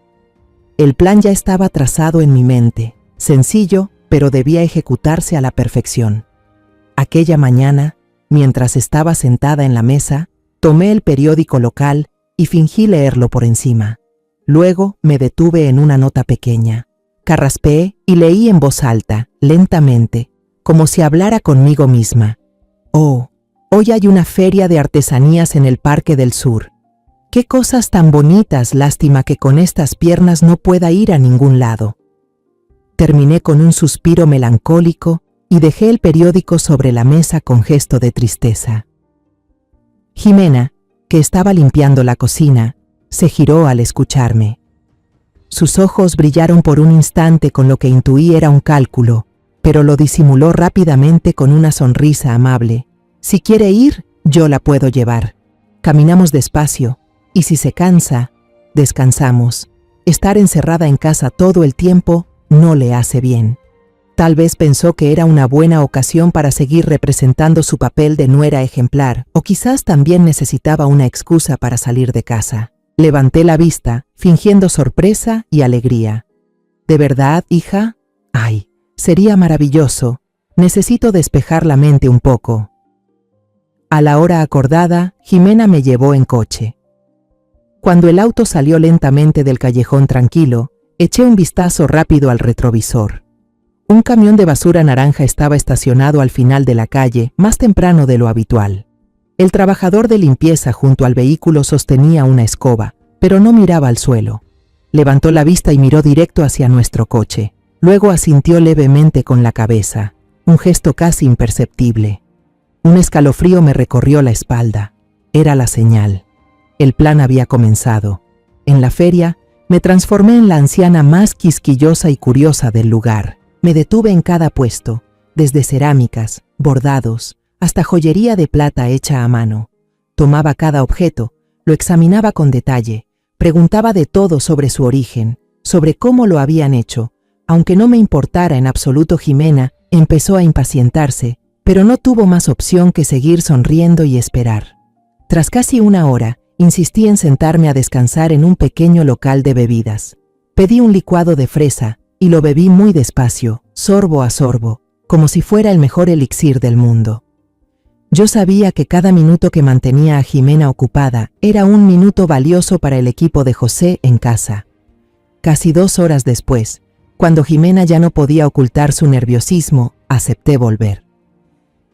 El plan ya estaba trazado en mi mente, sencillo, pero debía ejecutarse a la perfección. Aquella mañana, mientras estaba sentada en la mesa, tomé el periódico local y fingí leerlo por encima. Luego me detuve en una nota pequeña. Carraspeé y leí en voz alta, lentamente, como si hablara conmigo misma. Oh, hoy hay una feria de artesanías en el Parque del Sur. ¡Qué cosas tan bonitas! Lástima que con estas piernas no pueda ir a ningún lado. Terminé con un suspiro melancólico y dejé el periódico sobre la mesa con gesto de tristeza. Jimena, que estaba limpiando la cocina, se giró al escucharme. Sus ojos brillaron por un instante con lo que intuí era un cálculo, pero lo disimuló rápidamente con una sonrisa amable. Si quiere ir, yo la puedo llevar. Caminamos despacio, y si se cansa, descansamos. Estar encerrada en casa todo el tiempo no le hace bien. Tal vez pensó que era una buena ocasión para seguir representando su papel de nuera ejemplar, o quizás también necesitaba una excusa para salir de casa. Levanté la vista, fingiendo sorpresa y alegría. ¿De verdad, hija? Ay, sería maravilloso. Necesito despejar la mente un poco. A la hora acordada, Jimena me llevó en coche. Cuando el auto salió lentamente del callejón tranquilo, eché un vistazo rápido al retrovisor. Un camión de basura naranja estaba estacionado al final de la calle, más temprano de lo habitual. El trabajador de limpieza junto al vehículo sostenía una escoba, pero no miraba al suelo. Levantó la vista y miró directo hacia nuestro coche. Luego asintió levemente con la cabeza. un gesto casi imperceptible. Un escalofrío me recorrió la espalda. Era la señal. El plan había comenzado. En la feria, me transformé en la anciana más quisquillosa y curiosa del lugar. Me detuve en cada puesto, desde cerámicas, bordados, hasta joyería de plata hecha a mano. Tomaba cada objeto, lo examinaba con detalle, preguntaba de todo sobre su origen, sobre cómo lo habían hecho. Aunque no me importara en absoluto, Jimena empezó a impacientarse, pero no tuvo más opción que seguir sonriendo y esperar. Tras casi una hora, insistí en sentarme a descansar en un pequeño local de bebidas. Pedí un licuado de fresa y lo bebí muy despacio, sorbo a sorbo, como si fuera el mejor elixir del mundo. Yo sabía que cada minuto que mantenía a Jimena ocupada era un minuto valioso para el equipo de José en casa. Casi 2 horas después, cuando Jimena ya no podía ocultar su nerviosismo, acepté volver.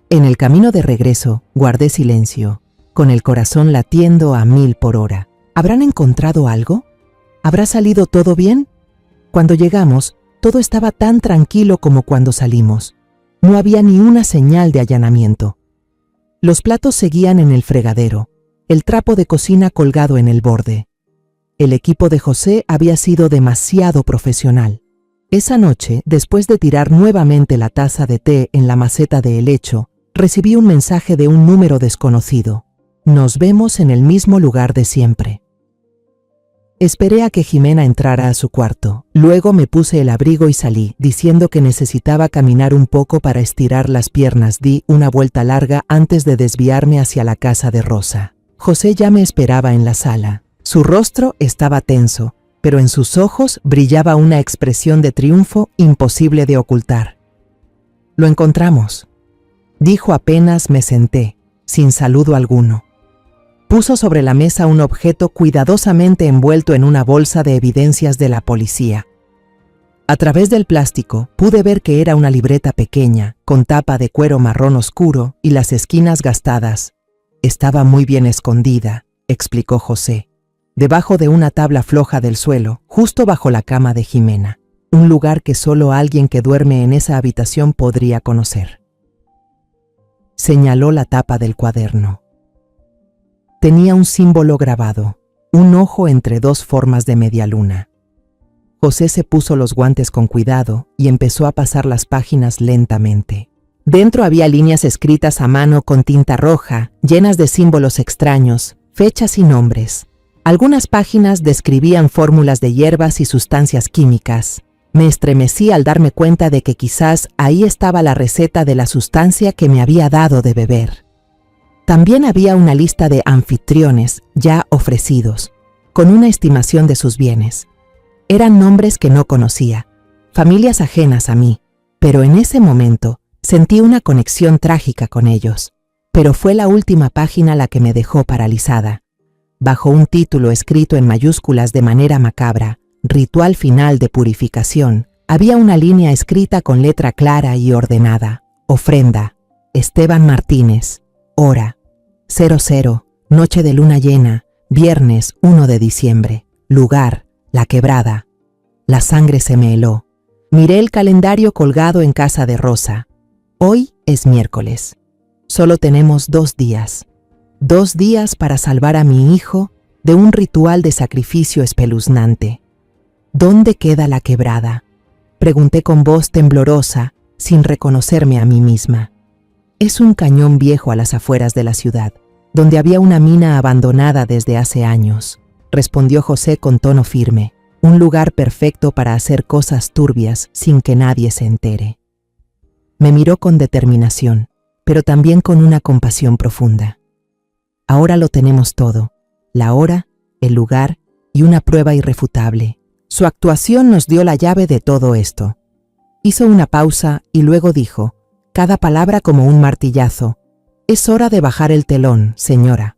En el camino de regreso, guardé silencio, con el corazón latiendo a 1000 por hora. ¿Habrán encontrado algo? ¿Habrá salido todo bien? Cuando llegamos, todo estaba tan tranquilo como cuando salimos. No había ni una señal de allanamiento. Los platos seguían en el fregadero, el trapo de cocina colgado en el borde. El equipo de José había sido demasiado profesional. Esa noche, después de tirar nuevamente la taza de té en la maceta de helecho, recibí un mensaje de un número desconocido. Nos vemos en el mismo lugar de siempre. Esperé a que Jimena entrara a su cuarto. Luego me puse el abrigo y salí, diciendo que necesitaba caminar un poco para estirar las piernas. Di una vuelta larga antes de desviarme hacia la casa de Rosa. José ya me esperaba en la sala. Su rostro estaba tenso, pero en sus ojos brillaba una expresión de triunfo imposible de ocultar. «Lo encontramos», dijo apenas me senté, sin saludo alguno. Puso sobre la mesa un objeto cuidadosamente envuelto en una bolsa de evidencias de la policía. A través del plástico pude ver que era una libreta pequeña, con tapa de cuero marrón oscuro y las esquinas gastadas. Estaba muy bien escondida, explicó José, debajo de una tabla floja del suelo, justo bajo la cama de Jimena, un lugar que solo alguien que duerme en esa habitación podría conocer. Señaló la tapa del cuaderno. Tenía un símbolo grabado, un ojo entre 2 formas de media luna. José se puso los guantes con cuidado y empezó a pasar las páginas lentamente. Dentro había líneas escritas a mano con tinta roja, llenas de símbolos extraños, fechas y nombres. Algunas páginas describían fórmulas de hierbas y sustancias químicas. Me estremecí al darme cuenta de que quizás ahí estaba la receta de la sustancia que me había dado de beber. También había una lista de anfitriones ya ofrecidos, con una estimación de sus bienes. Eran nombres que no conocía, familias ajenas a mí, pero en ese momento sentí una conexión trágica con ellos. Pero fue la última página la que me dejó paralizada. Bajo un título escrito en mayúsculas de manera macabra, Ritual final de purificación, había una línea escrita con letra clara y ordenada. Ofrenda, Esteban Martínez. Hora, 00, noche de luna llena, viernes 1 de diciembre. Lugar, La Quebrada. La sangre se me heló. Miré el calendario colgado en casa de Rosa. Hoy es miércoles. Solo tenemos 2 días. 2 días para salvar a mi hijo de un ritual de sacrificio espeluznante. ¿Dónde queda La Quebrada?, pregunté con voz temblorosa, sin reconocerme a mí misma. Es un cañón viejo a las afueras de la ciudad, donde había una mina abandonada desde hace años, respondió José con tono firme. Un lugar perfecto para hacer cosas turbias sin que nadie se entere. Me miró con determinación, pero también con una compasión profunda. Ahora lo tenemos todo, la hora, el lugar y una prueba irrefutable. Su actuación nos dio la llave de todo esto. Hizo una pausa y luego dijo, cada palabra como un martillazo: es hora de bajar el telón, señora.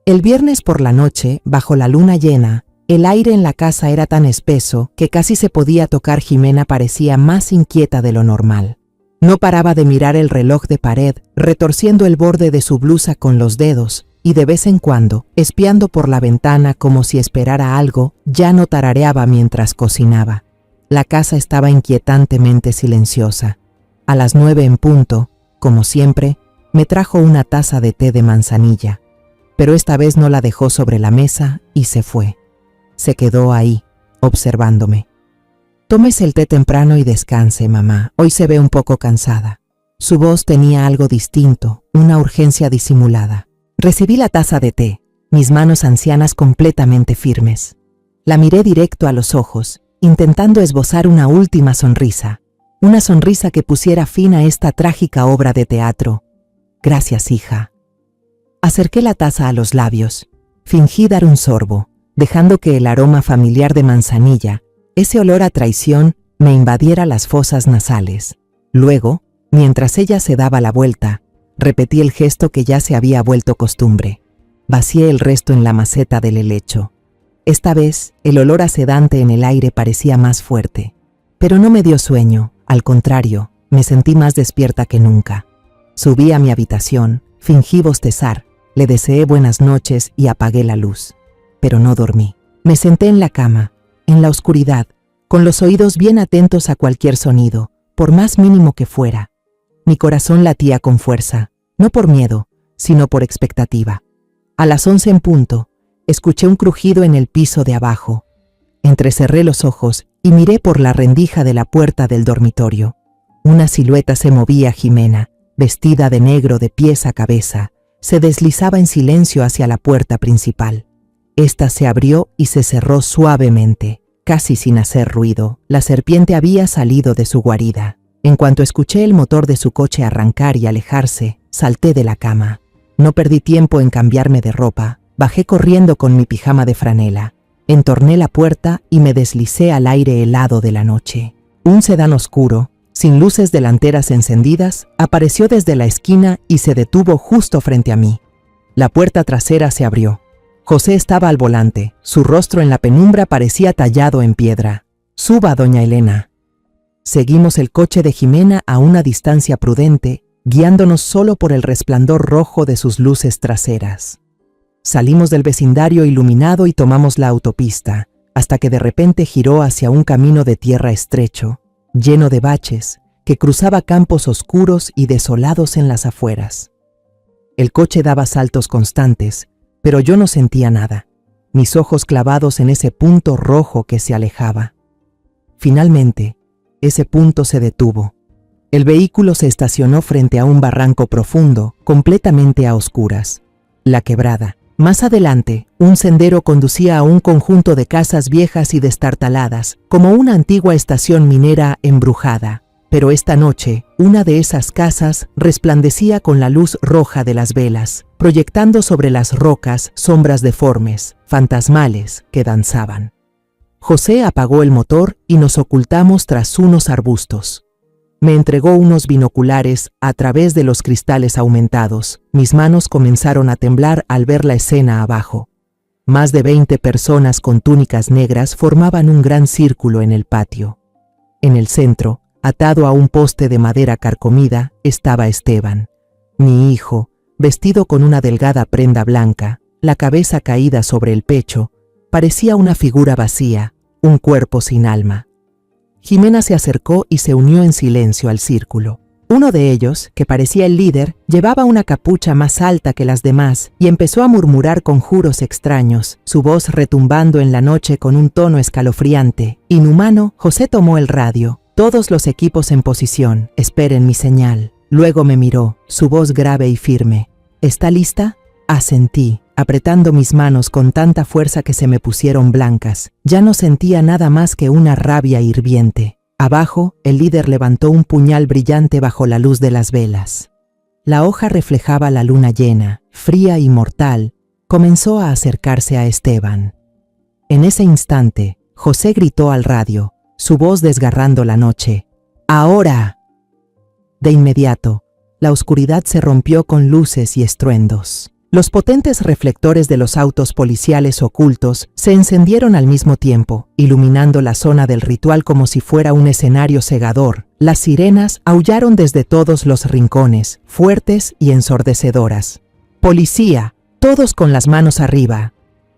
El viernes por la noche, bajo la luna llena, el aire en la casa era tan espeso que casi se podía tocar. Jimena parecía más inquieta de lo normal. No paraba de mirar el reloj de pared, retorciendo el borde de su blusa con los dedos, y de vez en cuando, espiando por la ventana como si esperara algo, ya no tarareaba mientras cocinaba. La casa estaba inquietantemente silenciosa. A las 9 en punto, como siempre, me trajo una taza de té de manzanilla, pero esta vez no la dejó sobre la mesa y se fue. Se quedó ahí, observándome. Tómese el té temprano y descanse, mamá. Hoy se ve un poco cansada. Su voz tenía algo distinto, una urgencia disimulada. Recibí la taza de té, mis manos ancianas completamente firmes. La miré directo a los ojos, intentando esbozar una última sonrisa. Una sonrisa que pusiera fin a esta trágica obra de teatro. Gracias, hija. Acerqué la taza a los labios. Fingí dar un sorbo, dejando que el aroma familiar de manzanilla, ese olor a traición, me invadiera las fosas nasales. Luego, mientras ella se daba la vuelta, repetí el gesto que ya se había vuelto costumbre. Vacié el resto en la maceta del helecho. Esta vez, el olor a sedante en el aire parecía más fuerte. Pero no me dio sueño, al contrario, me sentí más despierta que nunca. Subí a mi habitación, fingí bostezar, le deseé buenas noches y apagué la luz. Pero no dormí. Me senté en la cama, en la oscuridad, con los oídos bien atentos a cualquier sonido, por más mínimo que fuera. Mi corazón latía con fuerza, no por miedo, sino por expectativa. A las 11 en punto, escuché un crujido en el piso de abajo. Entrecerré los ojos y miré por la rendija de la puerta del dormitorio. Una silueta se movía. Jimena, vestida de negro de pies a cabeza, se deslizaba en silencio hacia la puerta principal. Esta se abrió y se cerró suavemente, casi sin hacer ruido. La serpiente había salido de su guarida. En cuanto escuché el motor de su coche arrancar y alejarse, salté de la cama. No perdí tiempo en cambiarme de ropa. Bajé corriendo con mi pijama de franela. Entorné la puerta y me deslicé al aire helado de la noche. Un sedán oscuro, sin luces delanteras encendidas, apareció desde la esquina y se detuvo justo frente a mí. La puerta trasera se abrió. José estaba al volante, su rostro en la penumbra parecía tallado en piedra. «Suba, doña Elena». Seguimos el coche de Jimena a una distancia prudente, guiándonos solo por el resplandor rojo de sus luces traseras. Salimos del vecindario iluminado y tomamos la autopista, hasta que de repente giró hacia un camino de tierra estrecho, lleno de baches, que cruzaba campos oscuros y desolados en las afueras. El coche daba saltos constantes, pero yo no sentía nada, mis ojos clavados en ese punto rojo que se alejaba. Finalmente, ese punto se detuvo. El vehículo se estacionó frente a un barranco profundo, completamente a oscuras. La quebrada. Más adelante, un sendero conducía a un conjunto de casas viejas y destartaladas, como una antigua estación minera embrujada. Pero esta noche, una de esas casas resplandecía con la luz roja de las velas, proyectando sobre las rocas sombras deformes, fantasmales, que danzaban. José apagó el motor y nos ocultamos tras unos arbustos. Me entregó unos binoculares a través de los cristales aumentados. Mis manos comenzaron a temblar al ver la escena abajo. Más de 20 personas con túnicas negras formaban un gran círculo en el patio. En el centro, atado a un poste de madera carcomida, estaba Esteban, mi hijo, vestido con una delgada prenda blanca, la cabeza caída sobre el pecho, parecía una figura vacía, un cuerpo sin alma. Jimena se acercó y se unió en silencio al círculo. Uno de ellos, que parecía el líder, llevaba una capucha más alta que las demás y empezó a murmurar conjuros extraños, su voz retumbando en la noche con un tono escalofriante. Inhumano, José tomó el radio. Todos los equipos en posición, esperen mi señal. Luego me miró, su voz grave y firme. ¿Está lista? Asentí, apretando mis manos con tanta fuerza que se me pusieron blancas. Ya no sentía nada más que una rabia hirviente. Abajo, el líder levantó un puñal brillante bajo la luz de las velas. La hoja reflejaba la luna llena, fría y mortal. Comenzó a acercarse a Esteban. En ese instante, José gritó al radio, su voz desgarrando la noche. ¡Ahora! De inmediato, la oscuridad se rompió con luces y estruendos. Los potentes reflectores de los autos policiales ocultos se encendieron al mismo tiempo, iluminando la zona del ritual como si fuera un escenario cegador. Las sirenas aullaron desde todos los rincones, fuertes y ensordecedoras. ¡Policía! Todos con las manos arriba.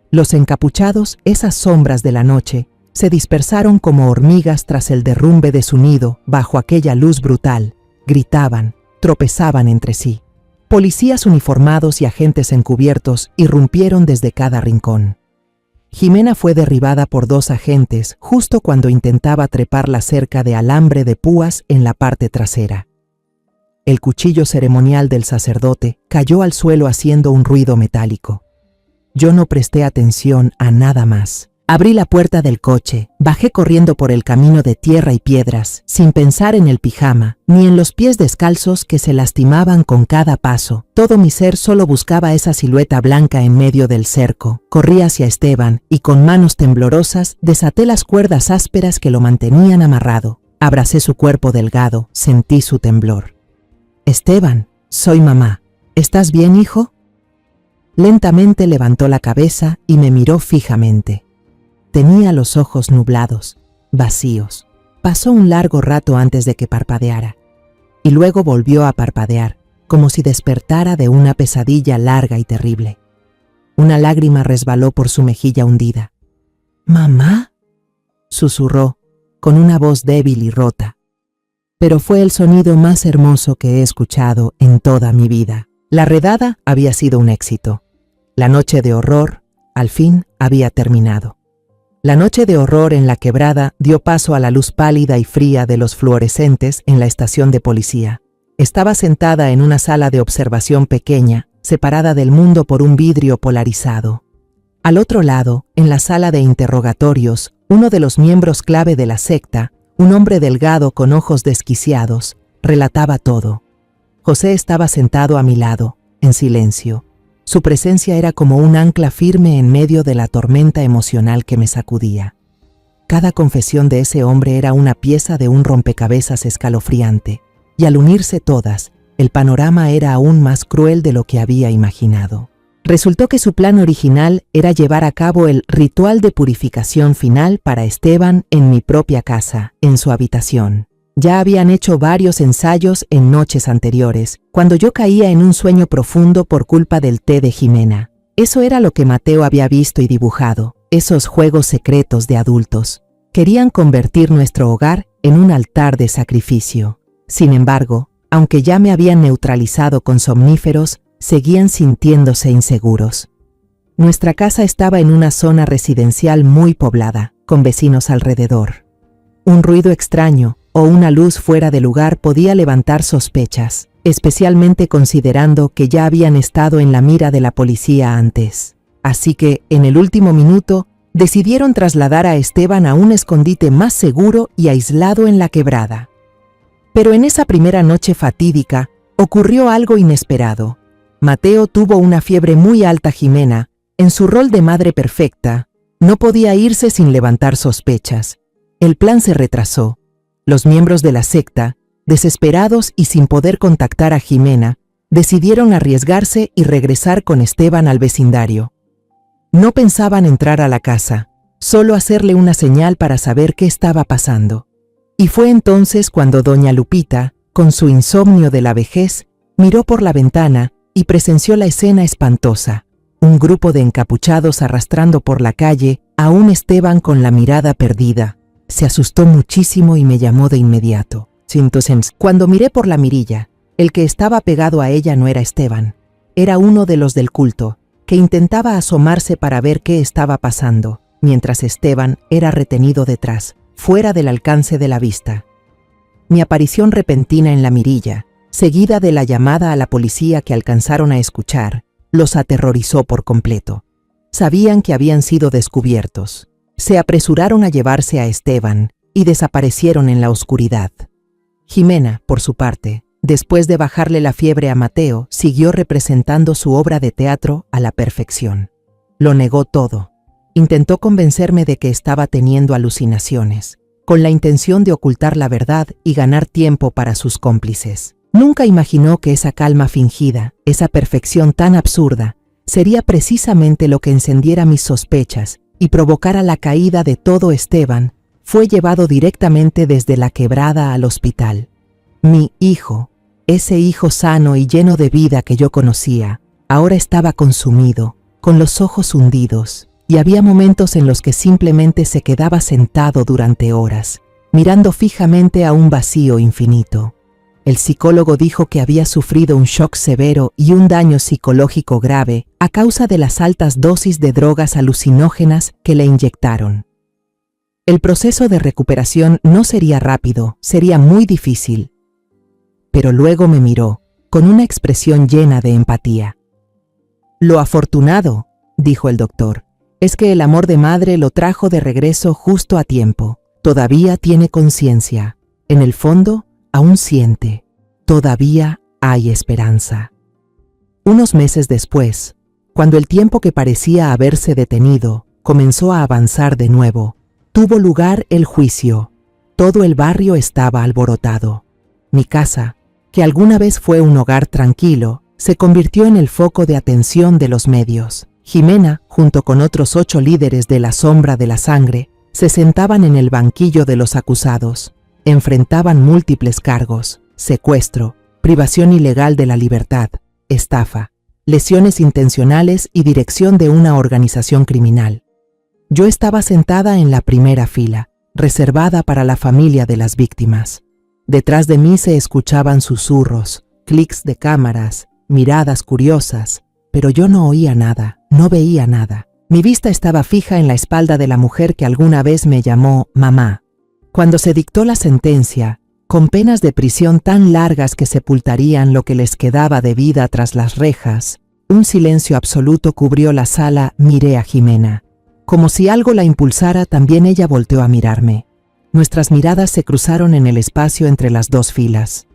Los encapuchados, esas sombras de la noche, se dispersaron como hormigas tras el derrumbe de su nido bajo aquella luz brutal. gritaban, tropezaban entre sí. Policías uniformados y agentes encubiertos irrumpieron desde cada rincón. Jimena fue derribada por 2 agentes justo cuando intentaba trepar la cerca de alambre de púas en la parte trasera. El cuchillo ceremonial del sacerdote cayó al suelo haciendo un ruido metálico. Yo no presté atención a nada más. Abrí la puerta del coche, bajé corriendo por el camino de tierra y piedras, sin pensar en el pijama, ni en los pies descalzos que se lastimaban con cada paso. Todo mi ser solo buscaba esa silueta blanca en medio del cerco. Corrí hacia Esteban y con manos temblorosas desaté las cuerdas ásperas que lo mantenían amarrado. Abracé su cuerpo delgado, sentí su temblor. Esteban, soy mamá. ¿Estás bien, hijo? Lentamente levantó la cabeza y me miró fijamente. Tenía los ojos nublados, vacíos. Pasó un largo rato antes de que parpadeara, y luego volvió a parpadear, como si despertara de una pesadilla larga y terrible. Una lágrima resbaló por su mejilla hundida. «¿Mamá?», susurró, con una voz débil y rota. Pero fue el sonido más hermoso que he escuchado en toda mi vida. La redada había sido un éxito. La noche de horror, al fin, había terminado. La noche de horror en la quebrada dio paso a la luz pálida y fría de los fluorescentes en la estación de policía. Estaba sentada en una sala de observación pequeña, separada del mundo por un vidrio polarizado. Al otro lado, en la sala de interrogatorios, uno de los miembros clave de la secta, un hombre delgado con ojos desquiciados, relataba todo. José estaba sentado a mi lado, en silencio. Su presencia era como un ancla firme en medio de la tormenta emocional que me sacudía. Cada confesión de ese hombre era una pieza de un rompecabezas escalofriante, y al unirse todas, el panorama era aún más cruel de lo que había imaginado. Resultó que su plan original era llevar a cabo el ritual de purificación final para Esteban en mi propia casa, en su habitación. Ya habían hecho varios ensayos en noches anteriores, cuando yo caía en un sueño profundo por culpa del té de Jimena. Eso era lo que Mateo había visto y dibujado, esos juegos secretos de adultos. Querían convertir nuestro hogar en un altar de sacrificio. Sin embargo, aunque ya me habían neutralizado con somníferos, seguían sintiéndose inseguros. Nuestra casa estaba en una zona residencial muy poblada, con vecinos alrededor. Un ruido extraño o una luz fuera de lugar podía levantar sospechas, especialmente considerando que ya habían estado en la mira de la policía antes. Así que, en el último minuto, decidieron trasladar a Esteban a un escondite más seguro y aislado en la quebrada. Pero en esa primera noche fatídica, ocurrió algo inesperado. Mateo tuvo una fiebre muy alta. Jimena, en su rol de madre perfecta, no podía irse sin levantar sospechas. El plan se retrasó. Los miembros de la secta, desesperados y sin poder contactar a Jimena, decidieron arriesgarse y regresar con Esteban al vecindario. No pensaban entrar a la casa, solo hacerle una señal para saber qué estaba pasando. Y fue entonces cuando doña Lupita, con su insomnio de la vejez, miró por la ventana y presenció la escena espantosa. Un grupo de encapuchados arrastrando por la calle a un Esteban con la mirada perdida. Se asustó muchísimo y me llamó de inmediato. Entonces, cuando miré por la mirilla, el que estaba pegado a ella no era Esteban. Era uno de los del culto, que intentaba asomarse para ver qué estaba pasando, mientras Esteban era retenido detrás, fuera del alcance de la vista. Mi aparición repentina en la mirilla, seguida de la llamada a la policía que alcanzaron a escuchar, los aterrorizó por completo. Sabían que habían sido descubiertos. Se apresuraron a llevarse a Esteban y desaparecieron en la oscuridad. Jimena, por su parte, después de bajarle la fiebre a Mateo, siguió representando su obra de teatro a la perfección. Lo negó todo. Intentó convencerme de que estaba teniendo alucinaciones, con la intención de ocultar la verdad y ganar tiempo para sus cómplices. Nunca imaginó que esa calma fingida, esa perfección tan absurda, sería precisamente lo que encendiera mis sospechas y provocara la caída de todo. Esteban fue llevado directamente desde la quebrada al hospital. Mi hijo, ese hijo sano y lleno de vida que yo conocía, ahora estaba consumido, con los ojos hundidos, y había momentos en los que simplemente se quedaba sentado durante horas, mirando fijamente a un vacío infinito. El psicólogo dijo que había sufrido un shock severo y un daño psicológico grave a causa de las altas dosis de drogas alucinógenas que le inyectaron. El proceso de recuperación no sería rápido, sería muy difícil. Pero luego me miró, con una expresión llena de empatía. Lo afortunado, dijo el doctor, es que el amor de madre lo trajo de regreso justo a tiempo. Todavía tiene conciencia. En el fondo, aún siente. Todavía hay esperanza. Unos meses después, cuando el tiempo que parecía haberse detenido comenzó a avanzar de nuevo, tuvo lugar el juicio. Todo el barrio estaba alborotado. Mi casa, que alguna vez fue un hogar tranquilo, se convirtió en el foco de atención de los medios. Jimena, junto con otros 8 líderes de la sombra de la sangre, se sentaban en el banquillo de los acusados. Enfrentaban múltiples cargos: secuestro, privación ilegal de la libertad, estafa, lesiones intencionales y dirección de una organización criminal. Yo estaba sentada en la primera fila, reservada para la familia de las víctimas. Detrás de mí se escuchaban susurros, clics de cámaras, miradas curiosas, pero yo no oía nada, no veía nada. Mi vista estaba fija en la espalda de la mujer que alguna vez me llamó mamá. Cuando se dictó la sentencia, con penas de prisión tan largas que sepultarían lo que les quedaba de vida tras las rejas, un silencio absoluto cubrió la sala. Miré a Jimena. Como si algo la impulsara, también ella volteó a mirarme. Nuestras miradas se cruzaron en el espacio entre las 2 filas.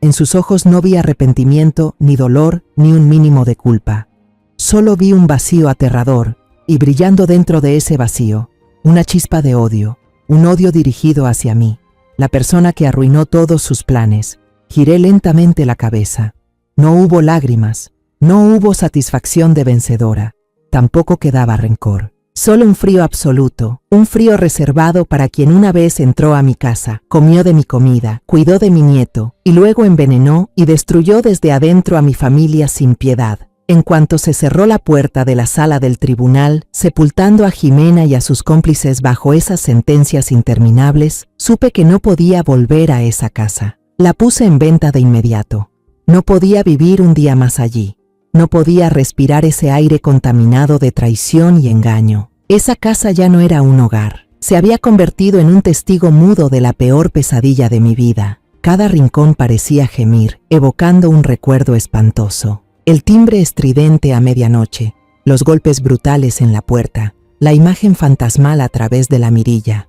En sus ojos no vi arrepentimiento, ni dolor, ni un mínimo de culpa. Solo vi un vacío aterrador, y brillando dentro de ese vacío, una chispa de odio, un odio dirigido hacia mí, la persona que arruinó todos sus planes. Giré lentamente la cabeza. No hubo lágrimas, no hubo satisfacción de vencedora, tampoco quedaba rencor. Solo un frío absoluto, un frío reservado para quien una vez entró a mi casa, comió de mi comida, cuidó de mi nieto, y luego envenenó y destruyó desde adentro a mi familia sin piedad. En cuanto se cerró la puerta de la sala del tribunal, sepultando a Jimena y a sus cómplices bajo esas sentencias interminables, supe que no podía volver a esa casa. La puse en venta de inmediato. No podía vivir un día más allí. No podía respirar ese aire contaminado de traición y engaño. Esa casa ya no era un hogar. Se había convertido en un testigo mudo de la peor pesadilla de mi vida. Cada rincón parecía gemir, evocando un recuerdo espantoso. El timbre estridente a medianoche, los golpes brutales en la puerta, la imagen fantasmal a través de la mirilla.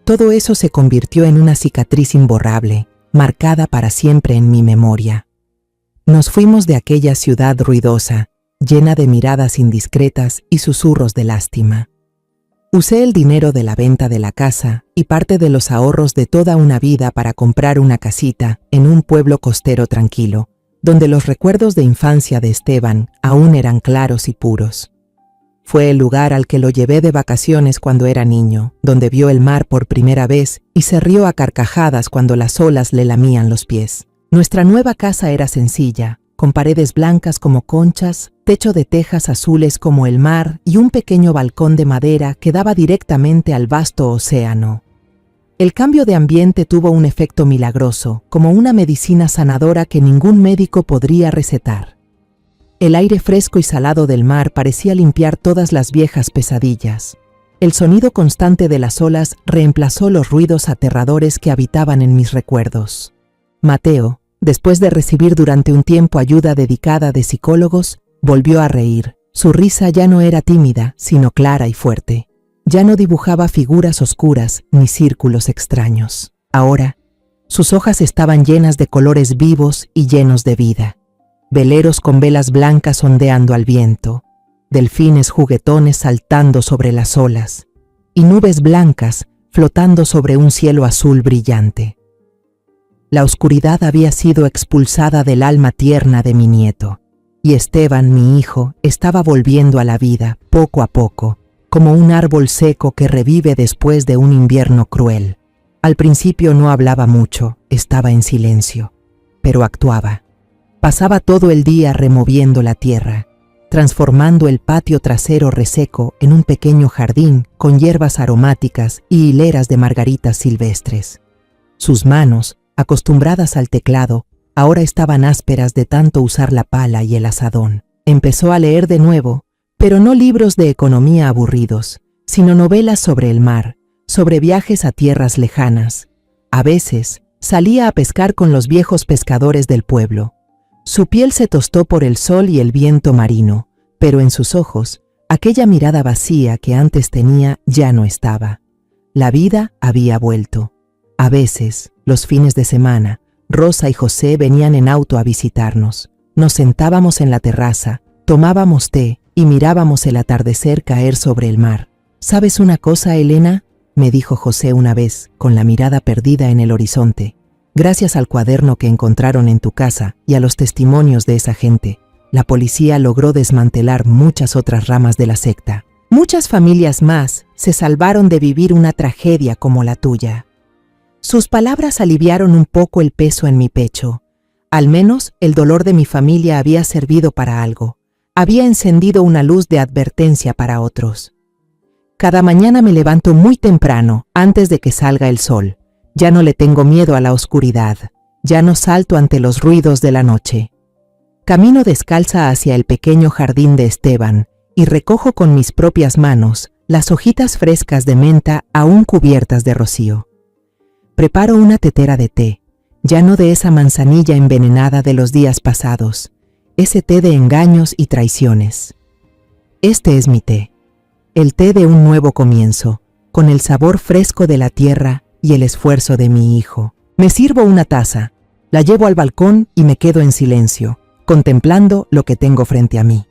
Todo eso se convirtió en una cicatriz imborrable, marcada para siempre en mi memoria. Nos fuimos de aquella ciudad ruidosa, llena de miradas indiscretas y susurros de lástima. Usé el dinero de la venta de la casa y parte de los ahorros de toda una vida para comprar una casita en un pueblo costero tranquilo, donde los recuerdos de infancia de Esteban aún eran claros y puros. Fue el lugar al que lo llevé de vacaciones cuando era niño, donde vio el mar por primera vez y se rió a carcajadas cuando las olas le lamían los pies. Nuestra nueva casa era sencilla, con paredes blancas como conchas, techo de tejas azules como el mar y un pequeño balcón de madera que daba directamente al vasto océano. El cambio de ambiente tuvo un efecto milagroso, como una medicina sanadora que ningún médico podría recetar. El aire fresco y salado del mar parecía limpiar todas las viejas pesadillas. El sonido constante de las olas reemplazó los ruidos aterradores que habitaban en mis recuerdos. Mateo, después de recibir durante un tiempo ayuda dedicada de psicólogos, volvió a reír. Su risa ya no era tímida, sino clara y fuerte. Ya no dibujaba figuras oscuras ni círculos extraños. Ahora, sus hojas estaban llenas de colores vivos y llenos de vida. Veleros con velas blancas ondeando al viento, delfines juguetones saltando sobre las olas, y nubes blancas flotando sobre un cielo azul brillante. La oscuridad había sido expulsada del alma tierna de mi nieto, y Esteban, mi hijo, estaba volviendo a la vida, poco a poco, como un árbol seco que revive después de un invierno cruel. Al principio no hablaba mucho, estaba en silencio, pero actuaba. Pasaba todo el día removiendo la tierra, transformando el patio trasero reseco en un pequeño jardín con hierbas aromáticas y hileras de margaritas silvestres. Sus manos, acostumbradas al teclado, ahora estaban ásperas de tanto usar la pala y el azadón. Empezó a leer de nuevo, pero no libros de economía aburridos, sino novelas sobre el mar, sobre viajes a tierras lejanas. A veces, salía a pescar con los viejos pescadores del pueblo. Su piel se tostó por el sol y el viento marino, pero en sus ojos, aquella mirada vacía que antes tenía ya no estaba. La vida había vuelto. A veces, los fines de semana, Rosa y José venían en auto a visitarnos. Nos sentábamos en la terraza, tomábamos té y mirábamos el atardecer caer sobre el mar. ¿Sabes una cosa, Elena?, me dijo José una vez, con la mirada perdida en el horizonte. Gracias al cuaderno que encontraron en tu casa y a los testimonios de esa gente, la policía logró desmantelar muchas otras ramas de la secta. Muchas familias más se salvaron de vivir una tragedia como la tuya. Sus palabras aliviaron un poco el peso en mi pecho. Al menos el dolor de mi familia había servido para algo. Había encendido una luz de advertencia para otros. Cada mañana me levanto muy temprano, antes de que salga el sol. Ya no le tengo miedo a la oscuridad. Ya no salto ante los ruidos de la noche. Camino descalza hacia el pequeño jardín de Esteban y recojo con mis propias manos las hojitas frescas de menta aún cubiertas de rocío. Preparo una tetera de té, ya no de esa manzanilla envenenada de los días pasados, ese té de engaños y traiciones. Este es mi té. El té de un nuevo comienzo, con el sabor fresco de la tierra y el esfuerzo de mi hijo. Me sirvo una taza, la llevo al balcón y me quedo en silencio, contemplando lo que tengo frente a mí.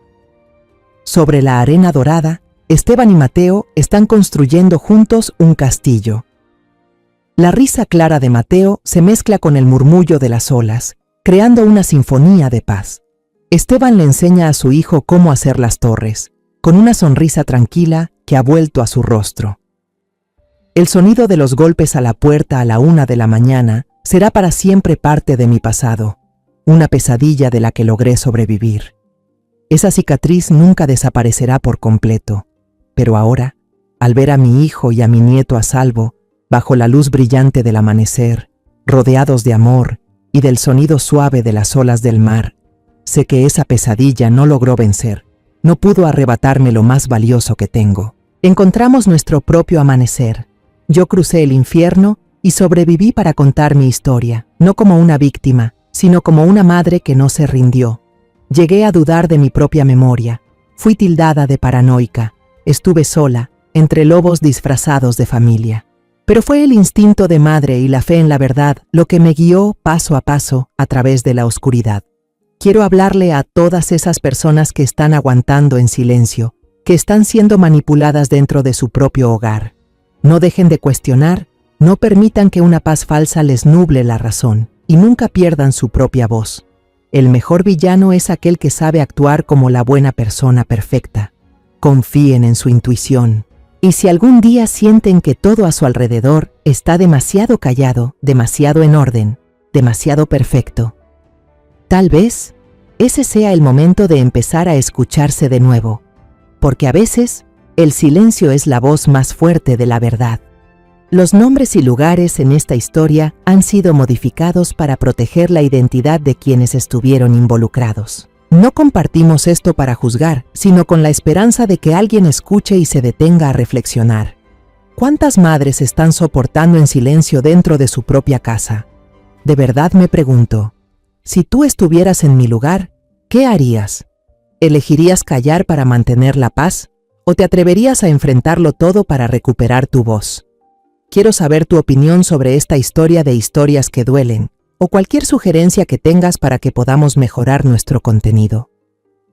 Sobre la arena dorada, Esteban y Mateo están construyendo juntos un castillo. La risa clara de Mateo se mezcla con el murmullo de las olas, creando una sinfonía de paz. Esteban le enseña a su hijo cómo hacer las torres, con una sonrisa tranquila que ha vuelto a su rostro. El sonido de los golpes a la puerta a la 1 de la mañana será para siempre parte de mi pasado, una pesadilla de la que logré sobrevivir. Esa cicatriz nunca desaparecerá por completo, pero ahora, al ver a mi hijo y a mi nieto a salvo, bajo la luz brillante del amanecer, rodeados de amor y del sonido suave de las olas del mar, sé que esa pesadilla no logró vencer. No pudo arrebatarme lo más valioso que tengo. Encontramos nuestro propio amanecer. Yo crucé el infierno y sobreviví para contar mi historia, no como una víctima, sino como una madre que no se rindió. Llegué a dudar de mi propia memoria. Fui tildada de paranoica. Estuve sola, entre lobos disfrazados de familia. Pero fue el instinto de madre y la fe en la verdad lo que me guió paso a paso a través de la oscuridad. Quiero hablarle a todas esas personas que están aguantando en silencio, que están siendo manipuladas dentro de su propio hogar. No dejen de cuestionar, no permitan que una paz falsa les nuble la razón y nunca pierdan su propia voz. El mejor villano es aquel que sabe actuar como la buena persona perfecta. Confíen en su intuición. Y si algún día sienten que todo a su alrededor está demasiado callado, demasiado en orden, demasiado perfecto, tal vez ese sea el momento de empezar a escucharse de nuevo, porque a veces el silencio es la voz más fuerte de la verdad. Los nombres y lugares en esta historia han sido modificados para proteger la identidad de quienes estuvieron involucrados. No compartimos esto para juzgar, sino con la esperanza de que alguien escuche y se detenga a reflexionar. ¿Cuántas madres están soportando en silencio dentro de su propia casa? De verdad me pregunto, si tú estuvieras en mi lugar, ¿qué harías? ¿Elegirías callar para mantener la paz? ¿O te atreverías a enfrentarlo todo para recuperar tu voz? Quiero saber tu opinión sobre esta historia de historias que duelen, o cualquier sugerencia que tengas para que podamos mejorar nuestro contenido.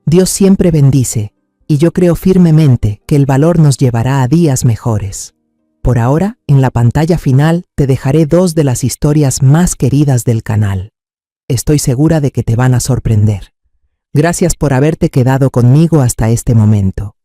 Dios siempre bendice, y yo creo firmemente que el valor nos llevará a días mejores. Por ahora, en la pantalla final te dejaré 2 de las historias más queridas del canal. Estoy segura de que te van a sorprender. Gracias por haberte quedado conmigo hasta este momento.